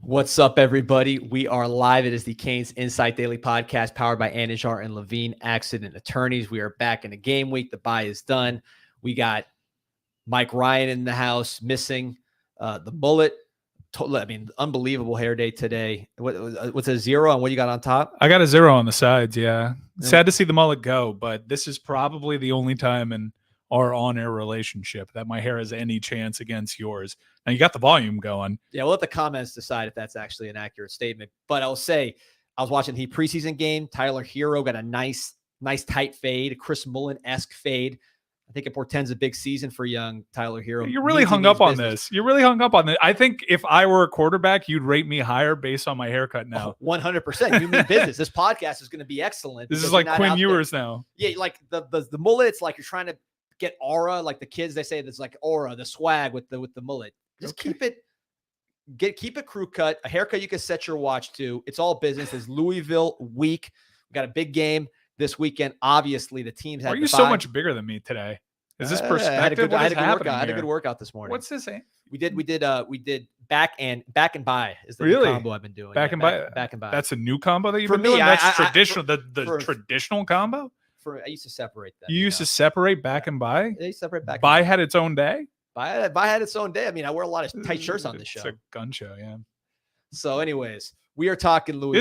What's up, everybody? We are live. It is the Canes Insight Daily Podcast powered by Anijar and Levine Accident Attorneys. We are back in the game week. The bye is done. We got Mike Ryan in the house, missing the mullet. Unbelievable hair day today. What's a 0 on what you got on top? I got a 0 on the sides, yeah. Sad to see the mullet go, but this is probably the only time in our on-air relationship that my hair has any chance against yours. Now, you got the volume going. Yeah, we'll let the comments decide if that's actually an accurate statement. But I'll say, I was watching the preseason game. Tyler Hero got a nice tight fade, a Chris Mullen-esque fade. I think it portends a big season for young Tyler Hero. You're really hung up on this. You're really hung up on this. I think if I were a quarterback, you'd rate me higher based on my haircut now. 100%. You mean business. This podcast is going to be excellent. This is like Quinn Ewers now. Yeah, like the mullet, it's like you're trying to get aura. Like the kids, they say there's like aura, the swag with the mullet. Just keep it crew cut, a haircut you can set your watch to. It's all business. It's Louisville week. We got a big game this weekend. Obviously, the teams had. Are you so much bigger than me today? Is this perspective? I had a good workout this morning. What's this? We did back and buy is the really? new combo I've been doing. Back and buy. That's a new combo that you've been doing. That's traditional. The traditional combo. I used to separate that. You used to separate back and buy. They separate back. Buy had its own day. Buy had its own day. I mean, I wear a lot of tight shirts on this show. It's a gun show, yeah. So, anyways, we are talking Louisville.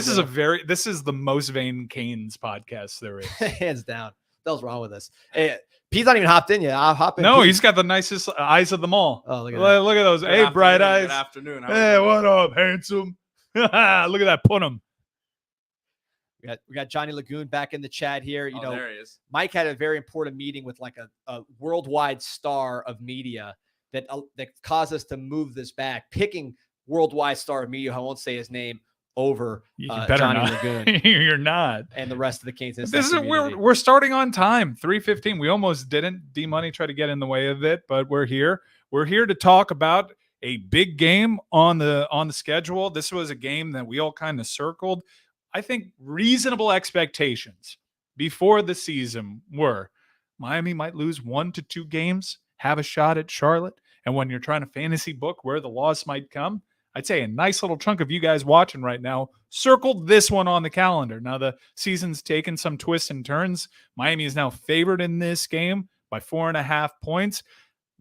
This is the most vain Canes podcast there is. Hands down. What was wrong with us? Hey, Pete's not even hopped in yet. I'll hop in. No, Pete. He's got the nicest eyes of them all. Oh, look at that. Look at those. Hey, bright eyes. Good afternoon. Hey, what up, handsome? Look at that. Put him. We got Johnny Lagoon back in the chat here. You know, there he is. Mike had a very important meeting with like a worldwide star of media that caused us to move this back, picking worldwide star of media. I won't say his name over Johnny Lagoon. You're not. And the rest of the Canes. This is we're starting on time. 3:15. We almost didn't. D-Money tried to get in the way of it, but we're here. We're here to talk about a big game on the schedule. This was a game that we all kind of circled. I think reasonable expectations before the season were Miami might lose 1 to 2 games, have a shot at Charlotte. And when you're trying to fantasy book where the loss might come, I'd say a nice little chunk of you guys watching right now circled this one on the calendar. Now the season's taken some twists and turns. Miami is now favored in this game by 4.5 points.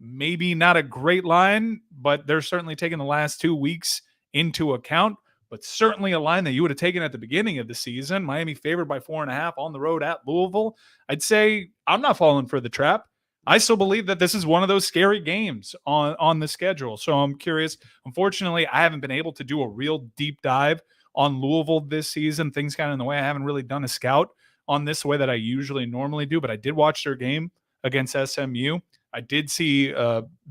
Maybe not a great line, but they're certainly taking the last 2 weeks into account. But certainly a line that you would have taken at the beginning of the season. Miami favored by 4.5 on the road at Louisville. I'd say I'm not falling for the trap. I still believe that this is one of those scary games on the schedule. So I'm curious. Unfortunately, I haven't been able to do a real deep dive on Louisville this season. Things kind of in the way. I haven't really done a scout on this the way that I usually normally do, but I did watch their game against SMU. I did see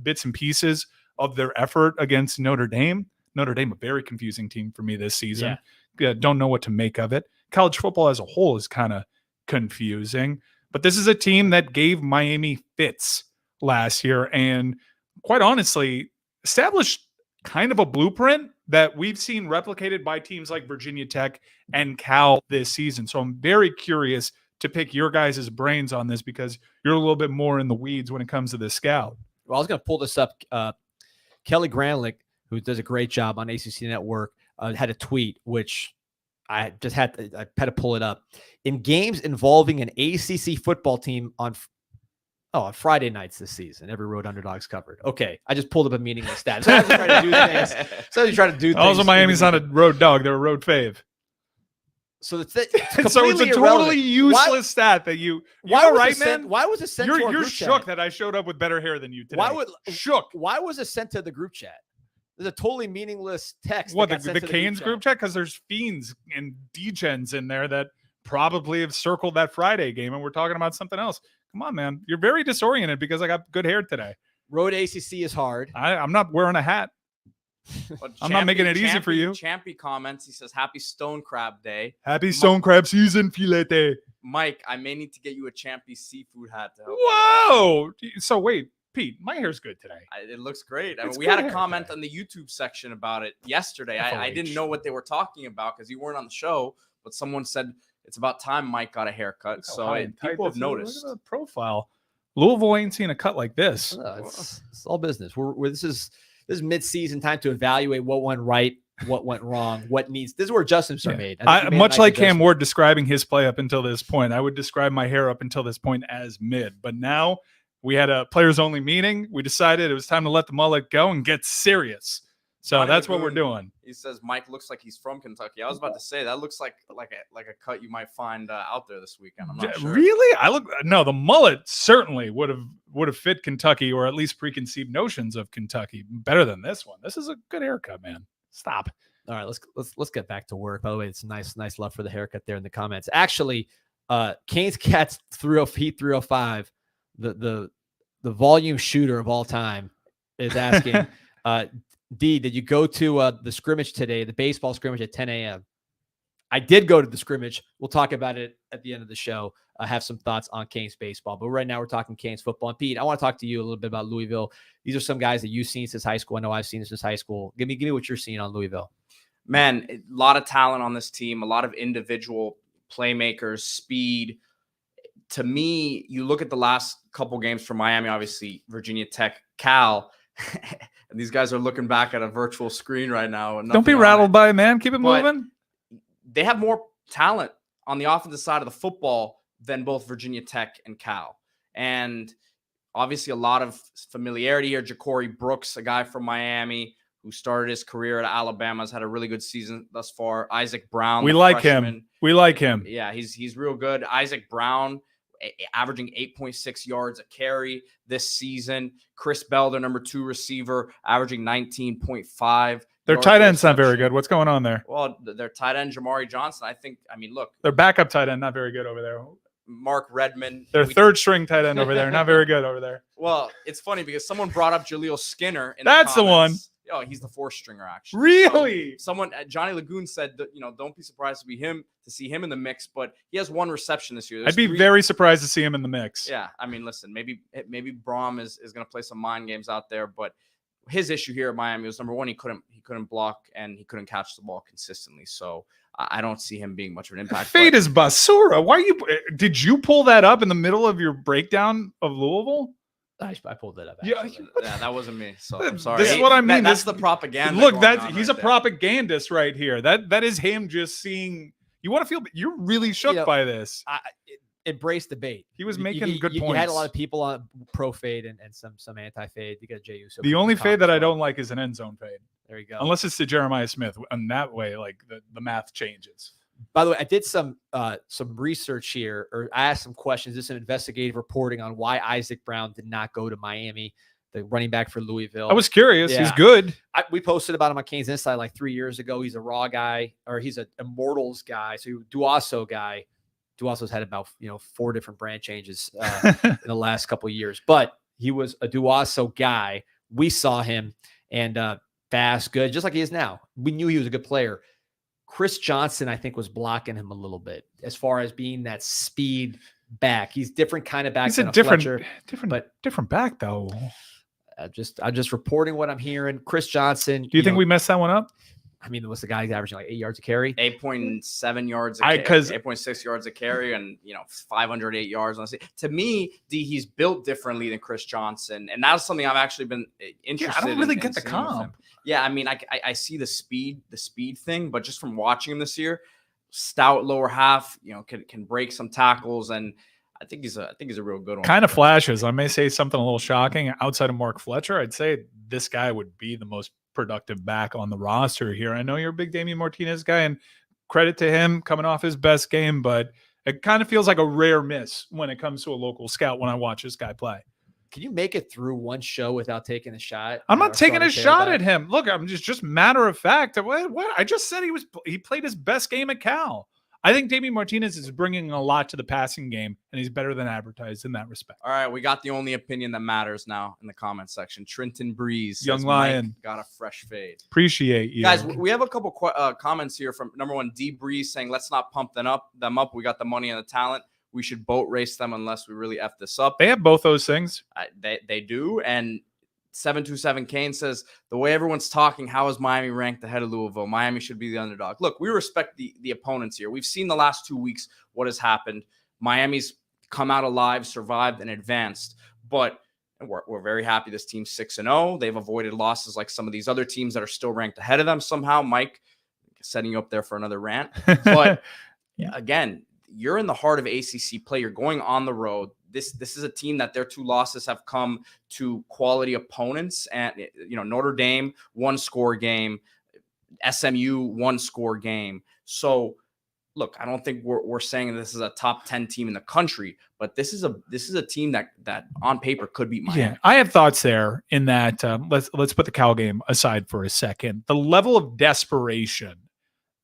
bits and pieces of their effort against Notre Dame. Notre Dame, a very confusing team for me this season. Yeah. Don't know what to make of it. College football as a whole is kind of confusing. But this is a team that gave Miami fits last year and, quite honestly, established kind of a blueprint that we've seen replicated by teams like Virginia Tech and Cal this season. So I'm very curious to pick your guys' brains on this because you're a little bit more in the weeds when it comes to this scout. Well, I was going to pull this up. Kelly Granlick, who does a great job on ACC Network, had a tweet, which I had to pull it up. In games involving an ACC football team on Friday nights this season, every road underdog's covered. Okay, I just pulled up a meaningless stat. So I was trying to do things. Also, Miami's not a road dog; they're a road fave. So it's so it's a totally useless stat that you. Why was right, man? Why was it sent? You're shook that I showed up with better hair than you today. Why was it sent to the group chat? There's a totally meaningless text. What, the Canes group chat? Because there's fiends and degens in there that probably have circled that Friday game, and we're talking about something else. Come on, man. You're very disoriented because I got good hair today. Road ACC is hard. I'm not wearing a hat. I'm not making it easy for you. Champy comments. He says, "Happy Stone Crab Day. Happy Stone Crab season, filete." Mike, I may need to get you a Champy seafood hat to help. Whoa! So wait. Pete, my hair's good today. It looks great. I mean, we had a comment on the YouTube section about it yesterday. I didn't know what they were talking about because you weren't on the show, but someone said it's about time Mike got a haircut. So people have noticed. Look at the profile. Louisville ain't seen a cut like this. It's all business. This is mid-season time to evaluate what went right what went wrong, this is where adjustments are made. Much like Cam Ward describing his play up until this point, I would describe my hair up until this point as mid. But now we had a players only meeting. We decided it was time to let the mullet go and get serious. So that's what we're doing. He says Mike looks like he's from Kentucky. I was about to say that looks like a cut you might find out there this weekend. I'm not sure. Really? The mullet certainly would have fit Kentucky, or at least preconceived notions of Kentucky better than this one. This is a good haircut, man. Stop. All right, let's get back to work. By the way, it's nice love for the haircut there in the comments. Actually, Canes Cats 305, the volume shooter of all time, is asking, D, did you go to the scrimmage today, the baseball scrimmage at 10 a.m.? I did go to the scrimmage. We'll talk about it at the end of the show. I have some thoughts on Canes baseball, but right now we're talking Canes football. And Pete, I want to talk to you a little bit about Louisville. These are some guys that you've seen since high school. I know I've seen since high school. Give me what you're seeing on Louisville. Man, a lot of talent on this team, a lot of individual playmakers, speed. To me, you look at the last couple games for Miami, obviously Virginia Tech, Cal, and these guys are looking back at a virtual screen right now. Don't be rattled by it, man. Keep it moving. They have more talent on the offensive side of the football than both Virginia Tech and Cal. And obviously a lot of familiarity here. Ja'Cory Brooks, a guy from Miami who started his career at Alabama, has had a really good season thus far. Isaac Brown. We like him. We like him. Yeah, he's real good. Isaac Brown, averaging 8.6 yards a carry this season. Chris Bell, their number 2 receiver, averaging 19.5. Their tight end's not very good. What's going on there? Well, their tight end, Jamari Johnson, look. Their backup tight end, not very good over there. Mark Redmond. Their third string tight end over there, not very good over there. Well, it's funny because someone brought up Jaleel Skinner. That's the one. Oh, he's the 4th stringer, actually. Really? Someone, Johnny Lagoon said that, don't be surprised to see him in the mix, but he has 1 reception this year. I'd be very surprised to see him in the mix. Yeah. Listen, maybe Braum is going to play some mind games out there, but his issue here at Miami was, number 1, he couldn't block and he couldn't catch the ball consistently. So I don't see him being much of an impact. Fade is Basura. Did you pull that up in the middle of your breakdown of Louisville? I pulled that up. Yeah, that wasn't me. So I'm sorry. This is what I mean. That's the propaganda. Look, he's a propagandist right here. That is him just seeing. You want to feel. You're really shook by this. Embrace debate. He was making good points. You had a lot of people on pro fade and some anti fade. You got JU. So the only fade that I don't like is an end zone fade. There you go. Unless it's to Jeremiah Smith, and that way, like the math changes. By the way, I did some research here, or I asked some questions. This is some investigative reporting on why Isaac Brown did not go to Miami, the running back for Louisville. I was curious. Yeah. He's good. We posted about him on Canes Inside like 3 years ago. He's a raw guy, or he's an Immortals guy. So Duasso guy. Duasso's had about 4 different brand changes in the last couple of years, but he was a Duasso guy. We saw him and fast, good, just like he is now. We knew he was a good player. Chris Johnson, I think, was blocking him a little bit as far as being that speed back. He's different kind of back. He's than a different back though. I'm just reporting what I'm hearing. Chris Johnson. Do you think we messed that one up? What's the guy averaging like 8 yards a carry? 8.7 yards a carry, 8.6 yards a carry, and 508 yards on the season. To me, he's built differently than Chris Johnson, and that's something I've actually been interested in. I don't really get the comp. Yeah, I see the speed thing, but just from watching him this year, stout lower half, can break some tackles, and I think he's a real good one. Kind of flashes. I may say something a little shocking. Outside of Mark Fletcher, I'd say this guy would be the most productive back on the roster here. I know you're a big Damian Martinez guy, and credit to him coming off his best game, but it kind of feels like a rare miss when it comes to a local scout when I watch this guy play. Can you make it through one show without taking a shot? I'm not taking a shot at him. Look, I'm just matter of fact. What? I just said he played his best game at Cal. I think Damian Martinez is bringing a lot to the passing game, and he's better than advertised in that respect. All right, we got the only opinion that matters now in the comment section. Trenton Breeze, Young Lion, got a fresh fade. Appreciate you, guys. We have a couple comments here from number 1, D Breeze, saying let's not pump them up. We got the money and the talent. We should boat race them unless we really F this up. They have both those things. They do, and 727 Kane says, the way everyone's talking, how is Miami ranked ahead of Louisville? Miami should be the underdog. Look, we respect the opponents here. We've seen the last 2 weeks what has happened. Miami's come out alive, survived, and advanced. But And we're very happy this team's 6-0. They've avoided losses like some of these other teams that are still ranked ahead of them somehow. Mike, setting you up there for another rant. But again, you're in the heart of ACC play. You're going on the road. This is a team that their 2 losses have come to quality opponents. And, Notre Dame, 1-score game. SMU, 1-score game. So, look, I don't think we're saying this is a top 10 team in the country, but this is a team that on paper could beat Miami. Yeah, I have thoughts there in that. Let's put the Cal game aside for a second. The level of desperation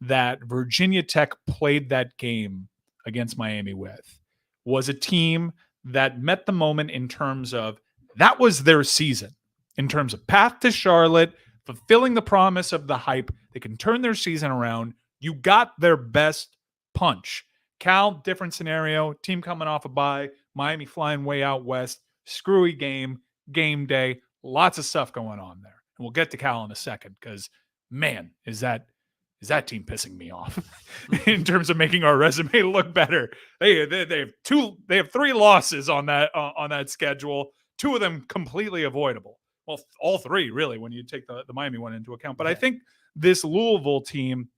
that Virginia Tech played that game against Miami with was a team that met the moment in terms of that was their season, in terms of path to Charlotte, fulfilling the promise of the hype. They can turn their season around. You got their best punch. Cal, different scenario, team coming off a bye, Miami flying way out west, screwy game day, lots of stuff going on there. And we'll get to Cal in a second because, man, is that team pissing me off in terms of making our resume look better. They have 3 losses on that schedule, 2 of them completely avoidable. Well, all 3 really when you take the Miami one into account. But I think this Louisville team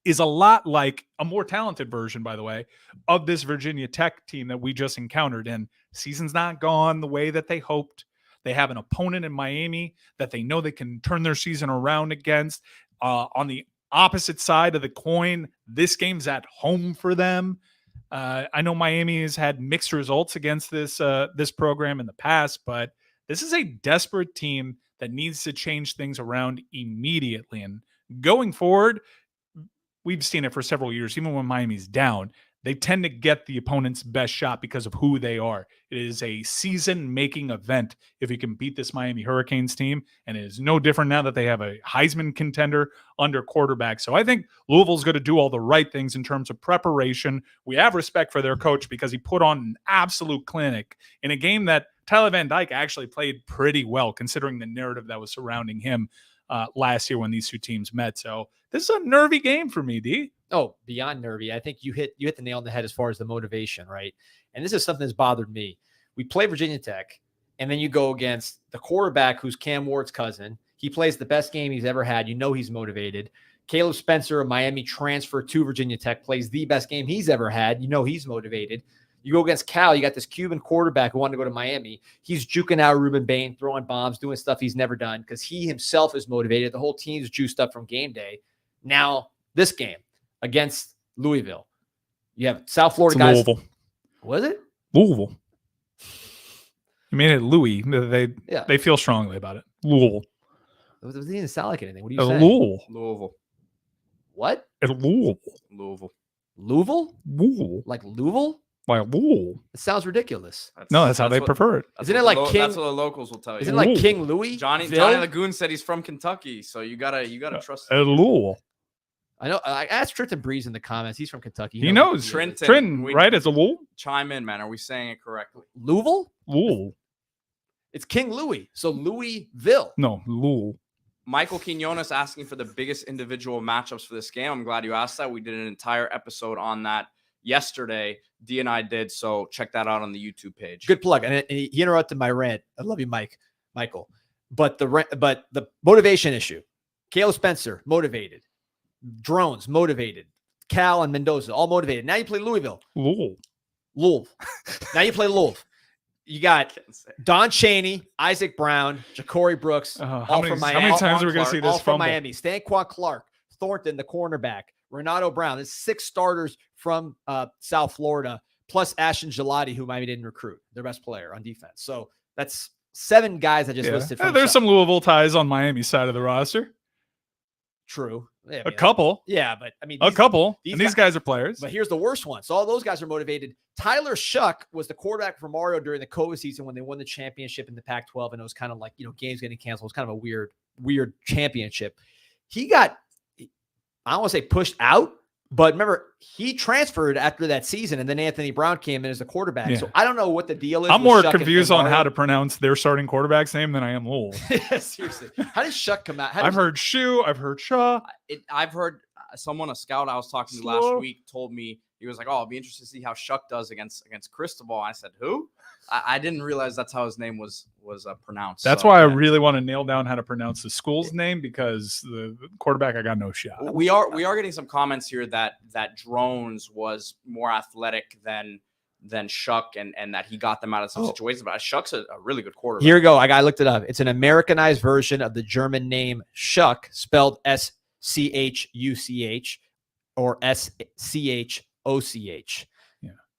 is a lot like a more talented version, by the way, of this Virginia Tech team that we just encountered. And season's not gone the way that they hoped. They have an opponent in Miami that they know they can turn their season around against. On the opposite side of the coin, this game's at home for them. I know Miami has had mixed results against this program in the past, but this is a desperate team that needs to change things around immediately. And going forward, we've seen it for several years. Even when Miami's down, they tend to get the opponent's best shot because of who they are. It is a season-making event if you can beat this Miami Hurricanes team, and it is no different now that they have a Heisman contender under quarterback. So I think Louisville's going to do all the right things in terms of preparation. We have respect for their coach because he put on an absolute clinic in a game that Tyler Van Dyke actually played pretty well, considering the narrative that was surrounding him last year when these 2 teams met. So this is a nervy game for me, D. Oh, beyond nervy. I think you hit the nail on the head as far as the motivation, right? And this is something that's bothered me. We play Virginia Tech, and then you go against the quarterback who's Cam Ward's cousin. He plays the best game he's ever had. You know he's motivated. Caleb Spencer, a Miami transfer to Virginia Tech, plays the best game he's ever had. You know he's motivated. You go against Cal, you got this Cuban quarterback who wanted to go to Miami. He's juking out Ruben Bain, throwing bombs, doing stuff he's never done because he himself is motivated. The whole team's juiced up from game day. Now, this game against Louisville. You have South Florida guys. Louisville. Was it? Louisville. You made it Louis. They feel strongly about it. Louisville. It didn't even sound like anything. What are you saying? Louisville. What? Louisville. Louisville? Like Louisville? Like Louisville. It sounds ridiculous. That's how they prefer it. Isn't it like King? That's what the locals will tell you. Isn't it like King Louis? Johnny Lagoon said he's from Kentucky, so you gotta trust him. Louisville. I know. I asked Trenton Breeze in the comments. He's from Kentucky. He knows. Trenton, right? It's a Louisville. Chime in, man. Are we saying it correctly? Louisville. It's King Louis. So Louisville. No, Louisville. Michael Quinones asking for the biggest individual matchups for this game. I'm glad you asked that. We did an entire episode on that yesterday. D and I did, so check that out on the YouTube page. Good plug. And he interrupted my rant. I love you, Michael. But the motivation issue. Caleb Spencer, motivated. Drones, motivated. Cal and Mendoza, all motivated. Now you play Louisville. Louisville. Now you play Louisville. You got Don Chaney, Isaac Brown, Ja'Cory Brooks. How many times are we going to see this from Miami? Stanquan Clark, Thornton, the cornerback, Renato Brown. There's 6 starters from South Florida, plus Ashton Gelati, who Miami didn't recruit, their best player on defense. So that's 7 guys I just listed. There's some Louisville ties on Miami's side of the roster. True. Yeah, a couple. Yeah, but I mean, a couple. These guys are players. But here's the worst one. So all those guys are motivated. Tyler Shuck was the quarterback for Mario during the COVID season when they won the championship in the Pac-12, and it was kind of like, games getting canceled. It was kind of a weird championship. He got, I don't want to say pushed out, but remember, he transferred after that season, and then Anthony Brown came in as a quarterback. Yeah. So I don't know what the deal is. I'm more confused on how to pronounce their starting quarterback's name than I am Lowell. Yeah, seriously. How did Shuck come out? I've heard Shu. I've heard Shaw. I've heard someone, a scout I was talking to last week, told me he was like, "Oh, I'll be interested to see how Shuck does against Cristobal." I said, "Who?" I didn't realize that's how his name was pronounced. That's why I really want to nail down how to pronounce the school's name, because the quarterback, I got no shot. We are getting some comments here that Drones was more athletic than Shuck, and that he got them out of some situations. But Shuck's a really good quarterback. Here we go. I looked it up. It's an Americanized version of the German name Shuck, spelled SCHUCH or SCHOCH.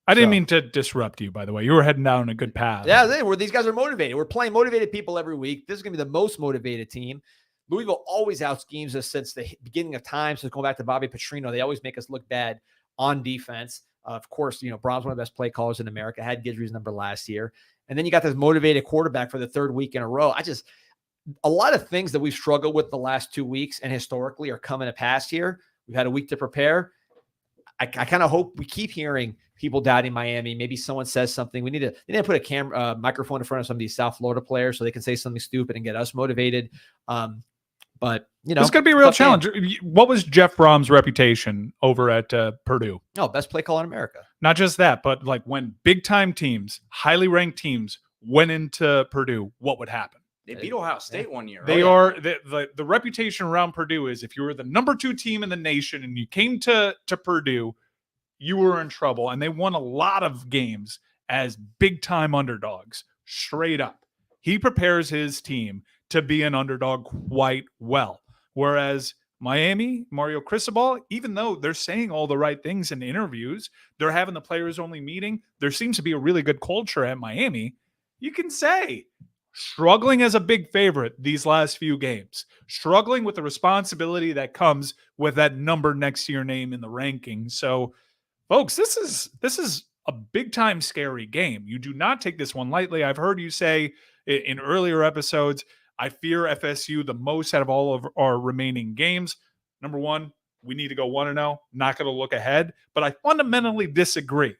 I didn't mean to disrupt you, by the way. You were heading down a good path. Yeah, these guys are motivated. We're playing motivated people every week. This is going to be the most motivated team. Louisville always out-schemes us since the beginning of time. Since going back to Bobby Petrino, they always make us look bad on defense. Of course, Brom's one of the best play callers in America. Had Guidry's number last year. And then you got this motivated quarterback for the third week in a row. A lot of things that we've struggled with the last 2 weeks and historically are coming to pass here. We've had a week to prepare. I kind of hope we keep hearing people doubting Miami. Maybe someone says something. They need to put a microphone in front of some of these South Florida players so they can say something stupid and get us motivated. But it's going to be a real challenge. What was Jeff Brom's reputation over at Purdue? Oh, best play call in America. Not just that, but like when big time teams, highly ranked teams went into Purdue, what would happen? They beat Ohio State one year. They are the reputation around Purdue is if you were the number 2 team in the nation and you came to Purdue, you were in trouble. And they won a lot of games as big time underdogs, straight up. He prepares his team to be an underdog quite well. Whereas Miami, Mario Cristobal, even though they're saying all the right things in interviews, they're having the players only meeting. There seems to be a really good culture at Miami. You can say struggling as a big favorite these last few games, struggling with the responsibility that comes with that number next to your name in the rankings. So, folks, this is a big time scary game. You do not take this one lightly. I've heard you say in earlier episodes, I fear FSU the most out of all of our remaining games. Number one, we need to go 1-0. Not going to look ahead, but I fundamentally disagree.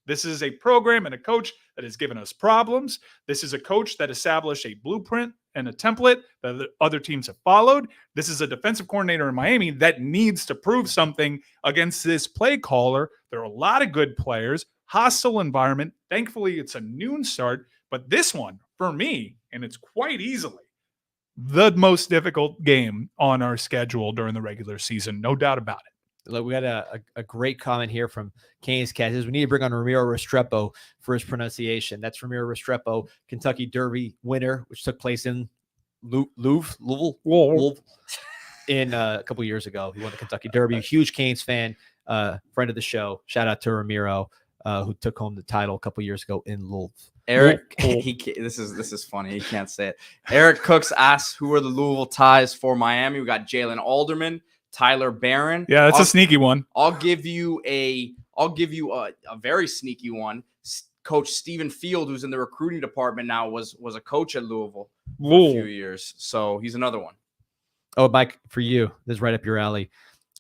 This is a program and a coach that has given us problems. This is a coach that established a blueprint and a template that the other teams have followed. This is a defensive coordinator in Miami that needs to prove something against this play caller. There are a lot of good players, hostile environment. Thankfully, it's a noon start, but this one, for me, and it's quite easily the most difficult game on our schedule during the regular season, no doubt about it. Look, we got a great comment here from Kane's Cat. We need to bring on Ramiro Restrepo for his pronunciation. That's Ramiro Restrepo, Kentucky Derby winner, which took place in Louisville in a couple years ago. He won the Kentucky Derby. Huge Canes fan, friend of the show. Shout out to Ramiro, who took home the title a couple years ago in Louisville. Eric, this is funny. He can't say it. Eric Cooks asks, "Who are the Louisville ties for Miami?" We got Jalen Alderman, Tyler Barron. Yeah, that's a sneaky one. I'll give you a very sneaky one. Coach Stephen Field, who's in the recruiting department now, was a coach at Louisville for a few years. So he's another one. Oh, Mike, for you, this is right up your alley.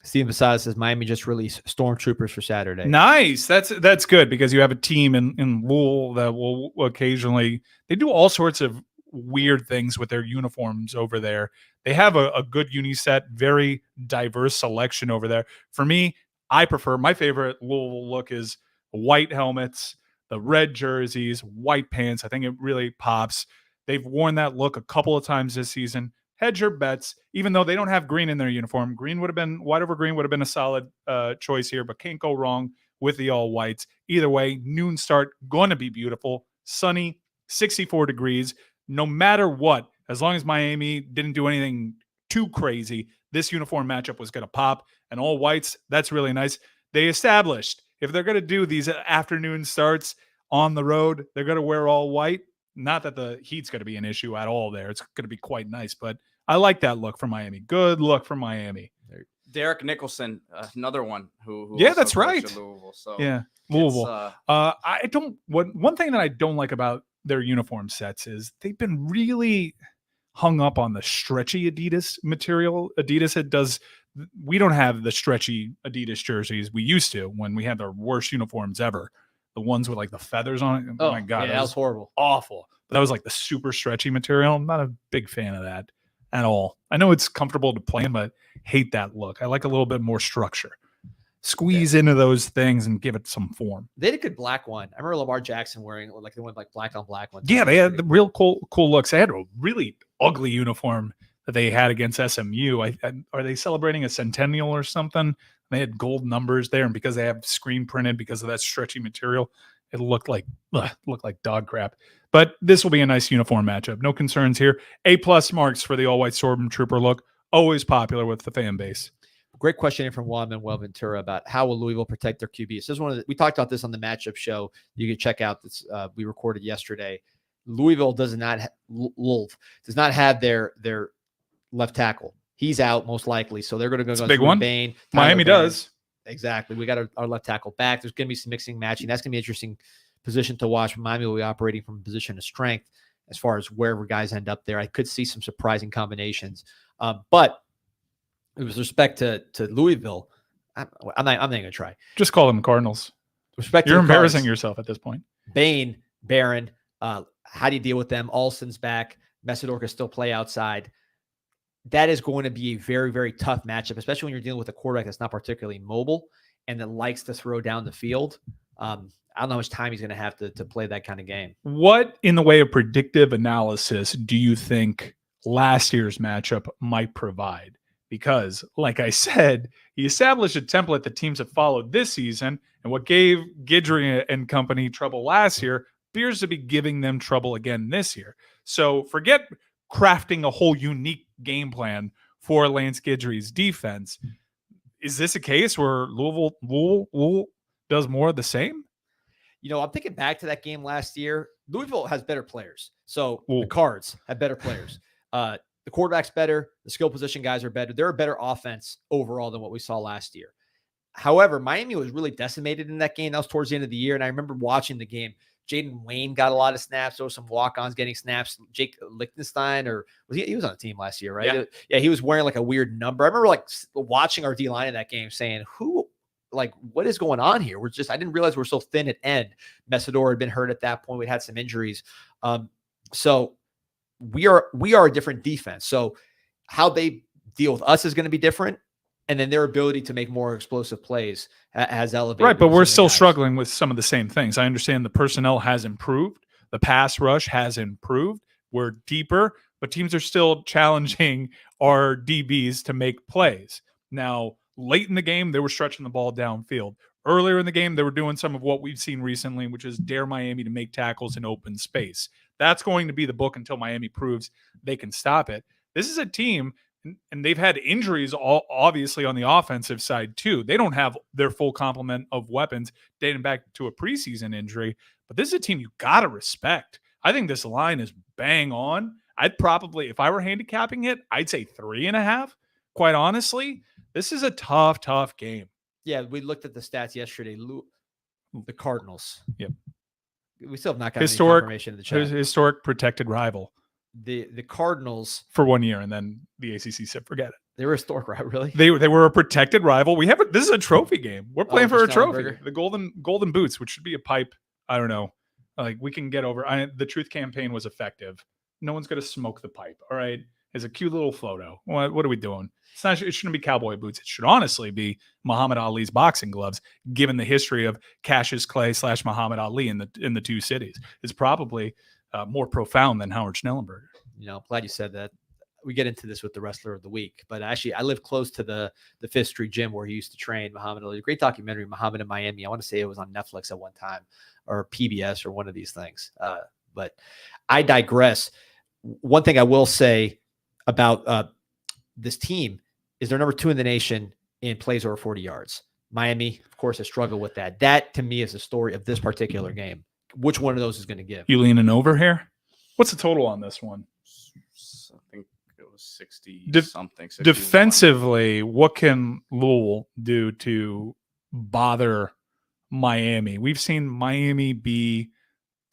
Steven Posada says Miami just released stormtroopers for Saturday. Nice. That's good because you have a team in Louisville that will occasionally – they do all sorts of weird things with their uniforms over there. They have a good uni set, very diverse selection over there. For me, I prefer – my favorite Louisville look is white helmets, the red jerseys, white pants. I think it really pops. They've worn that look a couple of times this season. Hedge your bets, even though they don't have green in their uniform. White over green would have been a solid choice here, but can't go wrong with the all whites. Either way, noon start, going to be beautiful, sunny, 64 degrees. No matter what, as long as Miami didn't do anything too crazy, this uniform matchup was going to pop. And all whites, that's really nice. They established if they're going to do these afternoon starts on the road, they're going to wear all white. Not that the heat's going to be an issue at all there. It's going to be quite nice, but I like that look for Miami. Good look for Miami. Derek Nicholson, another one who yeah, that's right. Louisville, so yeah, Louisville. One thing that I don't like about their uniform sets is they've been really hung up on the stretchy Adidas material. We don't have the stretchy Adidas jerseys we used to when we had our worst uniforms ever. The ones with like the feathers on it. Oh my God. Yeah, that was horrible. Awful. That was like the super stretchy material. I'm not a big fan of that at all. I know it's comfortable to play in, but hate that look. I like a little bit more structure. squeeze into those things and give it some form. They had a good black one. I remember Lamar Jackson wearing like the one like black on black one. Yeah, they had the real cool looks. They had a really ugly uniform that they had against SMU. Are they celebrating a centennial or something? They had gold numbers there, and because they have screen printed because of that stretchy material, it looked like dog crap. But this will be a nice uniform matchup. No concerns here. A+ marks for the all-white Stormtrooper look. Always popular with the fan base. Great question from Juan Manuel Ventura about how will Louisville protect their QB. So this is one of we talked about this on the matchup show. You can check out this. We recorded yesterday. Louisville does not have their left tackle. He's out most likely, so they're going to go. Big one. Bain, Miami does. Exactly. We got our left tackle back. There's going to be some mixing, matching. That's going to be an interesting position to watch. Miami will be operating from a position of strength as far as wherever guys end up there. I could see some surprising combinations, but with respect to Louisville, I'm not going to try. Just call them Cardinals. You're embarrassing yourself at this point. Bain, Barron, how do you deal with them? Alston's back. Messidor can still play outside. That is going to be a very, very tough matchup, especially when you're dealing with a quarterback that's not particularly mobile and that likes to throw down the field. I don't know how much time he's going to have to play that kind of game. What, in the way of predictive analysis, do you think last year's matchup might provide? Because, like I said, he established a template that teams have followed this season, and what gave Guidry and company trouble last year appears to be giving them trouble again this year. So forget crafting a whole unique game plan for Lance Guidry's defense. Is this a case where Louisville does more of the same? You know, I'm thinking back to that game last year. Louisville has better players. So the Cards have better players. The quarterback's better. The skill position guys are better. They're a better offense overall than what we saw last year. However, Miami was really decimated in that game. That was towards the end of the year. And I remember watching the game. Jaden Wayne got a lot of snaps. There were some walk-ons getting snaps. Jake Lichtenstein, or was he was on the team last year, right? Yeah, he was wearing like a weird number. I remember like watching our D-line in that game saying, what is going on here? I didn't realize we're so thin at end. Messidor had been hurt at that point. We'd had some injuries. So we are a different defense. So how they deal with us is going to be different. And then their ability to make more explosive plays has elevated. Right, but we're still struggling with some of the same things. I understand the personnel has improved. The pass rush has improved. We're deeper, but teams are still challenging our DBs to make plays. Now, late in the game, they were stretching the ball downfield. Earlier in the game, they were doing some of what we've seen recently, which is dare Miami to make tackles in open space. That's going to be the book until Miami proves they can stop it. This is a team, and they've had injuries obviously on the offensive side too. They don't have their full complement of weapons dating back to a preseason injury, but this is a team you got to respect. I think this line is bang on. I'd probably, if I were handicapping it, I'd say 3.5. Quite honestly, this is a tough game. Yeah, we looked at the stats yesterday. The Cardinals. Yep. We still have not got any confirmation in the chat. Historic protected rival. The Cardinals for 1 year, and then the ACC said, forget it. They were a historic rival, really? They were a protected rival. This is a trophy game. We're playing for a trophy. The golden boots, which should be a pipe. I don't know. Like, we can get over. The truth campaign was effective. No one's going to smoke the pipe. All right. It's a cute little photo. What are we doing? It shouldn't be cowboy boots. It should honestly be Muhammad Ali's boxing gloves, given the history of Cassius Clay / Muhammad Ali in the two cities. It's probably more profound than Howard Schnellenberger. You know, glad you said that. We get into this with the wrestler of the week, but actually I live close to the Fifth Street gym where he used to train, Muhammad Ali. Great documentary, Muhammad in Miami. I want to say it was on Netflix at one time, or PBS, or one of these things. But I digress. One thing I will say about this team is they're number 2 in the nation in plays over 40 yards. Miami, of course, has struggled with that. That, to me, is the story of this particular game. Which one of those is going to give? You leaning over here? What's the total on this one? I think it was 60 something. Defensively, what can Louisville do to bother Miami? We've seen Miami be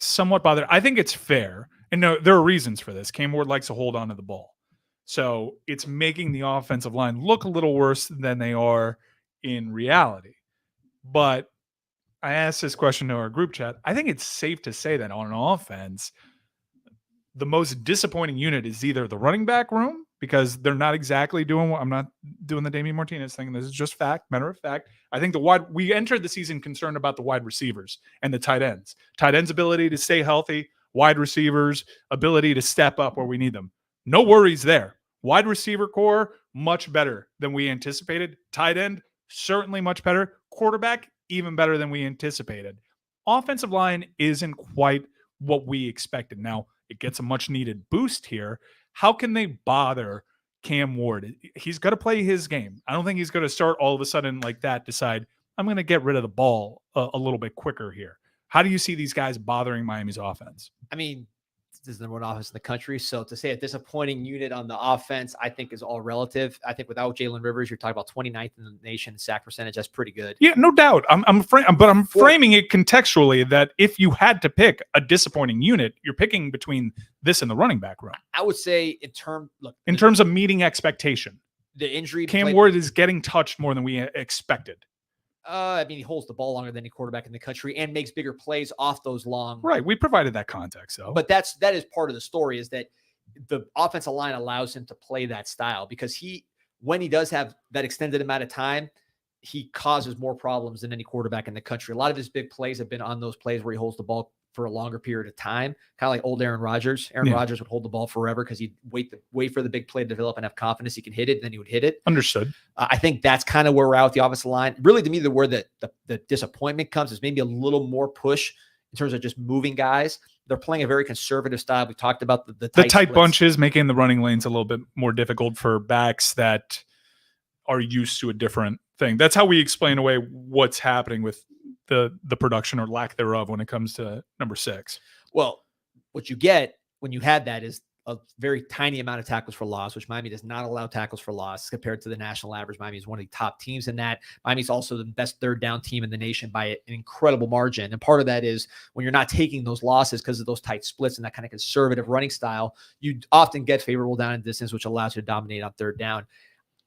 somewhat bothered. I think it's fair. And no, there are reasons for this. Cam Ward likes to hold on to the ball. So it's making the offensive line look a little worse than they are in reality. But I asked this question to our group chat. I think it's safe to say that on an offense, the most disappointing unit is either the running back room, because they're not exactly doing what I'm not doing the Damian Martinez thing. This is just fact, matter of fact. I think we entered the season concerned about the wide receivers and the tight ends. Tight ends' ability to stay healthy, wide receivers' ability to step up where we need them. No worries there. Wide receiver core, much better than we anticipated. Tight end, certainly much better. Quarterback, even better than we anticipated. Offensive line isn't quite what we expected. Now, it gets a much needed boost here. How can they bother Cam Ward? He's got to play his game. I don't think he's going to start all of a sudden like that, decide, I'm going to get rid of the ball a little bit quicker here. How do you see these guys bothering Miami's offense? I mean, this is the number one offense in the country. So to say a disappointing unit on the offense, I think is all relative. I think without Jalen Rivers, you're talking about 29th in the nation sack percentage. That's pretty good. Yeah, no doubt. I'm framing it contextually that if you had to pick a disappointing unit, you're picking between this and the running back room. I would say in terms of meeting expectation, the injury. Cam Ward is getting touched more than we expected. I mean, he holds the ball longer than any quarterback in the country and makes bigger plays off those long. Right. We provided that context, though. But that is part of the story, is that the offensive line allows him to play that style, because when he does have that extended amount of time, he causes more problems than any quarterback in the country. A lot of his big plays have been on those plays where he holds the ball for a longer period of time, kind of like old Aaron Rodgers. Aaron Rodgers would hold the ball forever because he'd wait for the big play to develop and have confidence he can hit it, and then he would hit it. Understood. I think that's kind of where we're at with the offensive line. Really, to me, where the disappointment comes is maybe a little more push in terms of just moving guys. They're playing a very conservative style. We talked about the tight bunches, making the running lanes a little bit more difficult for backs that are used to a different thing. That's how we explain away what's happening with the production or lack thereof when it comes to number 6. Well, what you get when you had that is a very tiny amount of tackles for loss, which Miami does not allow tackles for loss compared to the national average. Miami is one of the top teams in that. Miami's also the best third down team in the nation by an incredible margin. And part of that is when you're not taking those losses because of those tight splits and that kind of conservative running style, you often get favorable down and distance, which allows you to dominate on third down.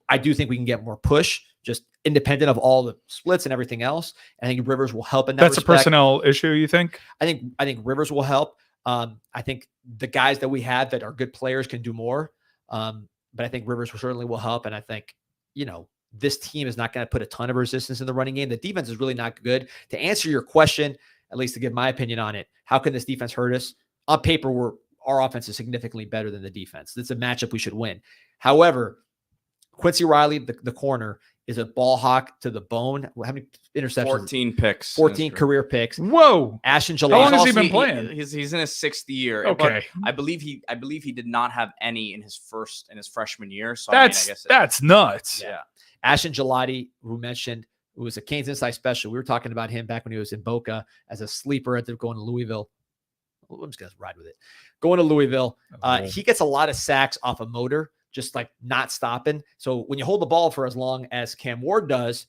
I do think we can get more push, just independent of all the splits and everything else. I think Rivers will help in that respect. A personnel issue, you think? I think Rivers will help. I think the guys that we have that are good players can do more. But I think Rivers certainly will help. And I think, this team is not going to put a ton of resistance in the running game. The defense is really not good. To answer your question, at least to give my opinion on it, how can this defense hurt us? On paper, our offense is significantly better than the defense. It's a matchup we should win. However, Quincy Riley, the corner, is a ball hawk to the bone. How many interceptions? 14 picks. 14 career picks. Whoa. Ashton Gelati. How long has he been playing? He's in his 6th year. Okay. I believe he did not have any in his freshman year. So that's nuts. Yeah. Ashton Gelati, who mentioned, who was a Canes Inside Special. We were talking about him back when he was in Boca as a sleeper at going to Louisville. I'm just going to ride with it. Going to Louisville. He gets a lot of sacks off a motor, just like not stopping. So when you hold the ball for as long as Cam Ward does,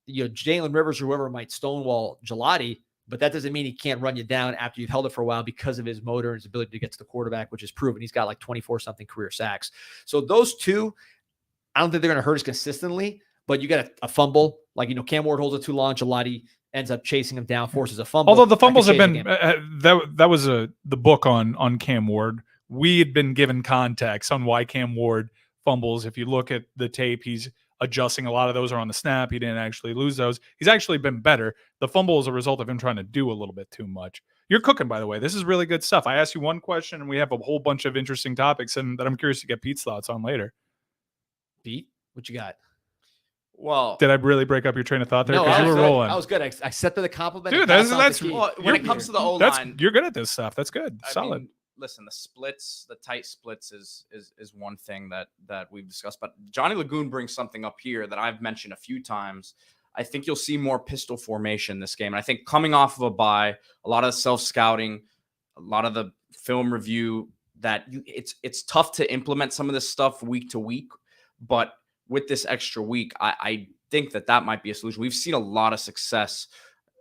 Jalen Rivers or whoever might stonewall Gelati, but that doesn't mean he can't run you down after you've held it for a while because of his motor and his ability to get to the quarterback, which is proven. He's got like 24-something career sacks. So those two, I don't think they're going to hurt us consistently, but you got a fumble. Like, Cam Ward holds it too long. Gelati ends up chasing him down, forces a fumble. Although the fumbles have been, that was the book on Cam Ward. We had been given context on why Cam Ward fumbles. If you look at the tape, he's adjusting. A lot of those are on the snap. He didn't actually lose those. He's actually been better. The fumble is a result of him trying to do a little bit too much. You're cooking, by the way. This is really good stuff. I asked you one question, and we have a whole bunch of interesting topics and that I'm curious to get Pete's thoughts on later. Pete, what you got? Well, did I really break up your train of thought there? No, because you were rolling. I was good. I accepted the compliment. Dude, that's when it comes to the O-line. You're good at this stuff. That's good. Solid. Listen, the tight splits is one thing that we've discussed. But Johnny Lagoon brings something up here that I've mentioned a few times. I think you'll see more pistol formation this game. And I think coming off of a bye, a lot of self-scouting, a lot of the film review, it's tough to implement some of this stuff week to week. But with this extra week, I think that might be a solution. We've seen a lot of success.